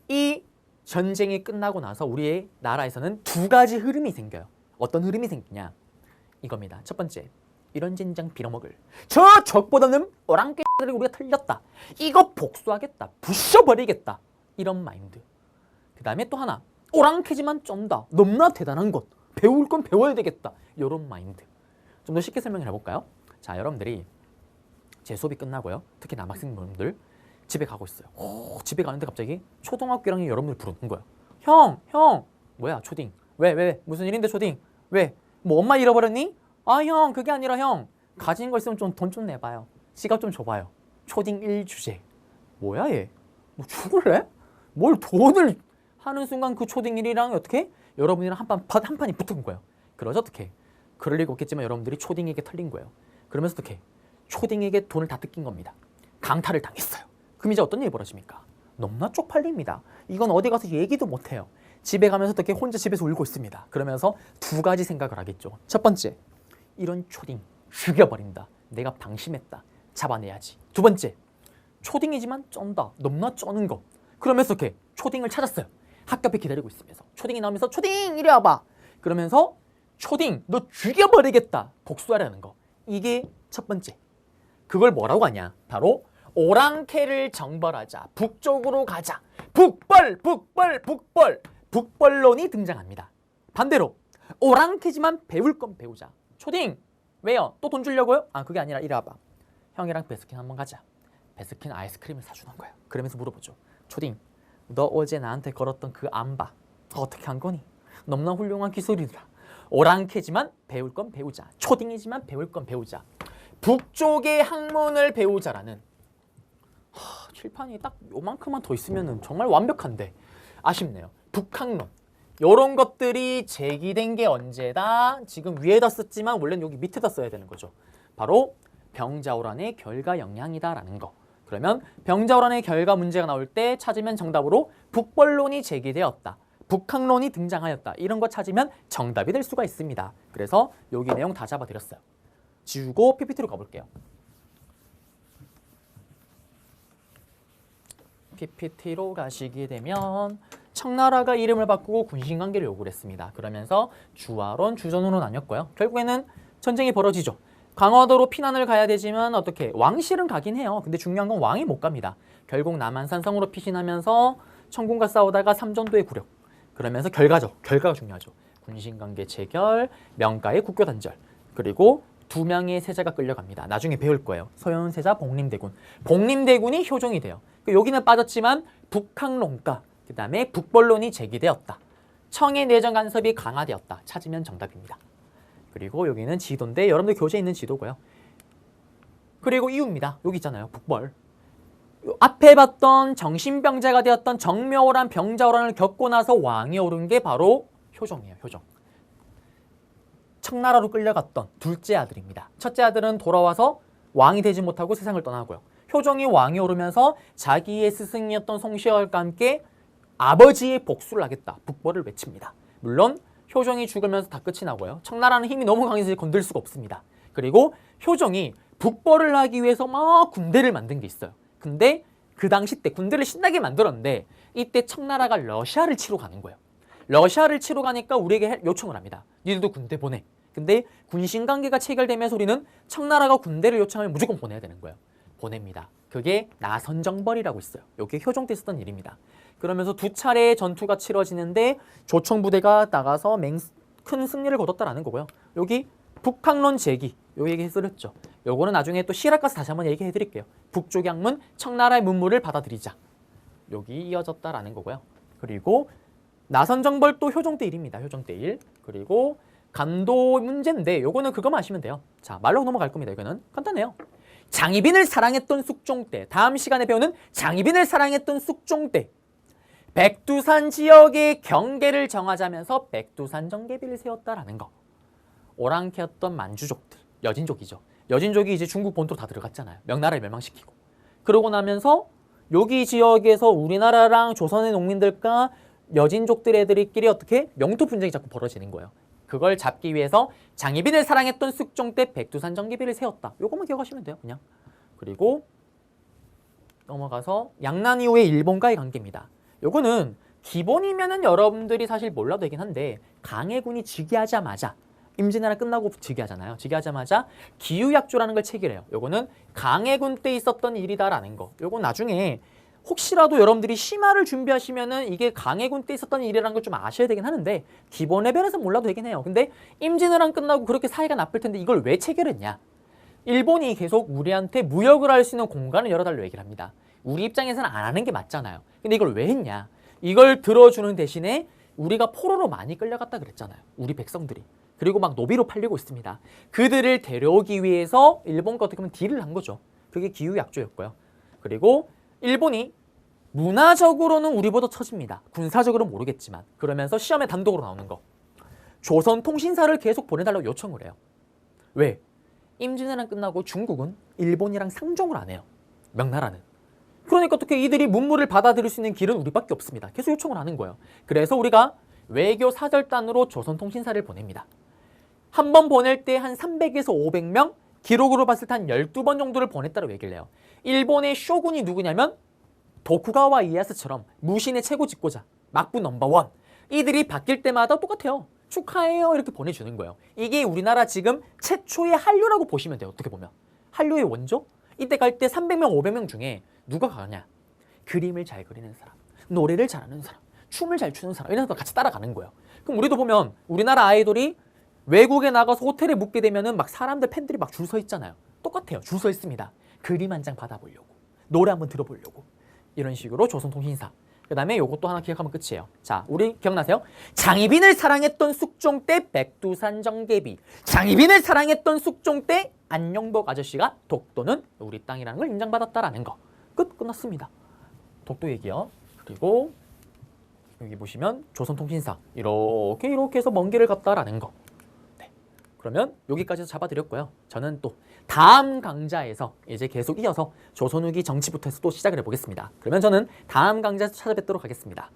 이 전쟁이 끝나고 나서 우리의 나라에서는 2가지 흐름이 생겨요. 어떤 흐름이 생기냐? 이겁니다. 첫 번째, 이런 젠장 빌어먹을 저 적보다는 어랑깨들이 우리가 틀렸다. 이거 복수하겠다. 부셔버리겠다. 이런 마인드. 그 다음에 또 하나, 오랑캐지만 쩐다. 너무나 대단한 것. 배울 건 배워야 되겠다. 이런 마인드. 좀 더 쉽게 설명을 해볼까요? 자, 여러분들이 제 수업이 끝나고요. 특히 남학생분들 집에 가고 있어요. 집에 가는데 갑자기 초등학교 1학년 여러분들 부르는 거야. 형, 뭐야 초딩? 왜? 무슨 일인데 초딩? 왜? 뭐 엄마 잃어버렸니? 아, 형, 그게 아니라 형, 가진 거 있으면 좀 돈 좀 내봐요. 지갑 좀 줘봐요. 초딩 1주제. 뭐야 얘? 뭐 죽을래? 뭘 돈을 하는 순간 그 초딩 1이랑 어떻게? 여러분이랑 한 판이 붙은 거예요. 그러죠 어떻게? 그럴 리가 없겠지만 여러분들이 초딩에게 털린 거예요. 그러면서 어떻게? 초딩에게 돈을 다 뜯긴 겁니다. 강탈을 당했어요. 그럼 이제 어떤 일이 벌어집니까? 너무나 쪽팔립니다. 이건 어디 가서 얘기도 못해요. 집에 가면서 어떻게 혼자 집에서 울고 있습니다. 그러면서 2가지 생각을 하겠죠. 첫 번째, 이런 초딩 죽여버린다. 내가 방심했다. 잡아내야지. 2번째, 초딩이지만 쩐다. 너무나 쩌는 거. 그러면서 이렇게 초딩을 찾았어요. 학교 앞에 기다리고 있으면서 초딩이 나오면서 초딩 이리 와봐. 그러면서 초딩 너 죽여버리겠다. 복수하려는 거. 이게 첫 번째. 그걸 뭐라고 하냐? 바로 오랑캐를 정벌하자. 북쪽으로 가자. 북벌론이 등장합니다. 반대로 오랑캐지만 배울 건 배우자. 초딩 왜요? 또 돈 주려고요? 아, 그게 아니라 이리 와봐. 형이랑 베스킨 한번 가자. 베스킨 아이스크림을 사주는 거예요. 그러면서 물어보죠. 초딩, 너 어제 나한테 걸었던 그 암바 어떻게 한 거니? 너무나 훌륭한 기술이더라. 오랑캐지만 배울 건 배우자. 초딩이지만 배울 건 배우자. 북쪽의 학문을 배우자라는 칠판이 딱 요만큼만 더 있으면 정말 완벽한데 아쉽네요. 북학론 이런 것들이 제기된 게 언제다? 지금 위에다 썼지만 원래는 여기 밑에다 써야 되는 거죠. 바로 병자호란의 결과 영향이다라는 거. 그러면 병자호란의 결과 문제가 나올 때 찾으면 정답으로 북벌론이 제기되었다. 북학론이 등장하였다. 이런 거 찾으면 정답이 될 수가 있습니다. 그래서 여기 내용 다 잡아드렸어요. 지우고 PPT로 가볼게요. PPT로 가시게 되면 청나라가 이름을 바꾸고 군신관계를 요구를 했습니다. 그러면서 주화론, 주전으로 나뉘었고요. 결국에는 전쟁이 벌어지죠. 강화도로 피난을 가야 되지만 어떻게? 왕실은 가긴 해요. 근데 중요한 건 왕이 못 갑니다. 결국 남한산성으로 피신하면서 청군과 싸우다가 삼전도의 굴욕. 그러면서 결과가 중요하죠. 군신관계 체결, 명가의 국교 단절. 그리고 2명의 세자가 끌려갑니다. 나중에 배울 거예요. 서현세자, 복림대군. 복림대군이 효종이 돼요. 여기는 빠졌지만 북학론가, 그 다음에 북벌론이 제기되었다. 청의 내정 간섭이 강화되었다. 찾으면 정답입니다. 그리고 여기는 지도인데 여러분들 교재에 있는 지도고요. 그리고 이유입니다. 여기 있잖아요. 북벌. 앞에 봤던 정신병자가 되었던 정묘호란, 병자호란을 겪고 나서 왕이 오른 게 바로 효종이에요. 효종. 청나라로 끌려갔던 둘째 아들입니다. 첫째 아들은 돌아와서 왕이 되지 못하고 세상을 떠나고요. 효종이 왕이 오르면서 자기의 스승이었던 송시열과 함께 아버지의 복수를 하겠다. 북벌을 외칩니다. 물론 효종이 죽으면서 다 끝이 나고요. 청나라는 힘이 너무 강해서 건들 수가 없습니다. 그리고 효종이 북벌을 하기 위해서 막 군대를 만든 게 있어요. 근데 그 당시 때 군대를 신나게 만들었는데 이때 청나라가 러시아를 치러 가는 거예요. 러시아를 치러 가니까 우리에게 요청을 합니다. 니들도 군대 보내. 근데 군신관계가 체결되면서 우리는 청나라가 군대를 요청하면 무조건 보내야 되는 거예요. 보냅니다. 그게 나선정벌이라고 있어요. 이게 효종 때 있었던 일입니다. 그러면서 두 차례의 전투가 치러지는데 조총부대가 나가서 큰 승리를 거뒀다라는 거고요. 여기 북학론 제기 요 얘기 해드렸죠. 요거는 나중에 또 시락 가서 다시 한번 얘기해 드릴게요. 북쪽양문 청나라의 문물을 받아들이자. 여기 이어졌다라는 거고요. 그리고 나선정벌 또 효종 때 일입니다. 효종 때 일. 그리고 간도 문제인데 요거는 그거만 아시면 돼요. 자, 말로 넘어갈 겁니다. 이거는 간단해요. 장희빈을 사랑했던 숙종 때, 다음 시간에 배우는 장희빈을 사랑했던 숙종 때 백두산 지역의 경계를 정하자면서 백두산 정계비를 세웠다라는 거. 오랑캐였던 만주족들, 여진족이죠. 여진족이 이제 중국 본토로 다 들어갔잖아요. 명나라를 멸망시키고. 그러고 나면서 여기 지역에서 우리나라랑 조선의 농민들과 여진족들 애들끼리 어떻게 영토 분쟁이 자꾸 벌어지는 거예요. 그걸 잡기 위해서 장희빈을 사랑했던 숙종 때 백두산 정계비를 세웠다. 요것만 기억하시면 돼요. 그냥. 그리고 넘어가서 양난 이후의 일본과의 관계입니다. 요거는 기본이면은 여러분들이 사실 몰라도 되긴 한데 강해군이 즉위하자마자 임진왜란 끝나고 즉위하잖아요. 즉위하자마자 기후약조라는 걸 체결해요. 요거는 강해군 때 있었던 일이다라는 거. 요건 나중에 혹시라도 여러분들이 심화를 준비하시면은 이게 강해군 때 있었던 일이라는 걸 좀 아셔야 되긴 하는데 기본 레벨에서 몰라도 되긴 해요. 근데 임진왜란 끝나고 그렇게 사이가 나쁠 텐데 이걸 왜 체결했냐? 일본이 계속 우리한테 무역을 할 수 있는 공간을 열어달라고 얘기를 합니다. 우리 입장에서는 안 하는 게 맞잖아요. 근데 이걸 왜 했냐? 이걸 들어주는 대신에 우리가 포로로 많이 끌려갔다 그랬잖아요. 우리 백성들이. 그리고 막 노비로 팔리고 있습니다. 그들을 데려오기 위해서 일본과 어떻게 보면 딜을 한 거죠. 그게 기후약조였고요. 그리고 일본이 문화적으로는 우리보다 처집니다. 군사적으로는 모르겠지만. 그러면서 시험에 단독으로 나오는 거. 조선통신사를 계속 보내달라고 요청을 해요. 왜? 임진왜란 끝나고 중국은 일본이랑 상종을 안 해요. 명나라는. 그러니까 어떻게 이들이 문물을 받아들일 수 있는 길은 우리밖에 없습니다. 계속 요청을 하는 거예요. 그래서 우리가 외교 사절단으로 조선통신사를 보냅니다. 한 번 보낼 때 한 300에서 500명, 기록으로 봤을 때 한 12번 정도를 보냈다고 얘기를 해요. 일본의 쇼군이 누구냐면 도쿠가와 이에야스처럼 무신의 최고 집고자, 막부 넘버원. 이들이 바뀔 때마다 똑같아요. 축하해요 이렇게 보내주는 거예요. 이게 우리나라 지금 최초의 한류라고 보시면 돼요. 어떻게 보면. 한류의 원조? 이때 갈 때 300명, 500명 중에 누가 가냐? 그림을 잘 그리는 사람, 노래를 잘하는 사람, 춤을 잘 추는 사람 이런 사람 같이 따라가는 거예요. 그럼 우리도 보면 우리나라 아이돌이 외국에 나가서 호텔에 묵게 되면은 막 사람들 팬들이 막 줄 서 있잖아요. 똑같아요. 줄 서 있습니다. 그림 한 장 받아보려고, 노래 한번 들어보려고. 이런 식으로 조선통신사. 그 다음에 요것도 하나 기억하면 끝이에요. 자, 우리 기억나세요? 장희빈을 사랑했던 숙종 때 백두산 정계비. 장희빈을 사랑했던 숙종 때 안녕복 아저씨가 독도는 우리 땅이라는 걸 인정받았다라는 거. 끝났습니다. 독도 얘기요. 그리고 여기 보시면 조선통신사. 이렇게 해서 먼 길을 갔다라는 거. 네. 그러면 여기까지 잡아드렸고요. 저는 또 다음 강좌에서 이제 계속 이어서 조선 후기 정치부터 해서 또 시작을 해보겠습니다. 그러면 저는 다음 강좌에서 찾아뵙도록 하겠습니다.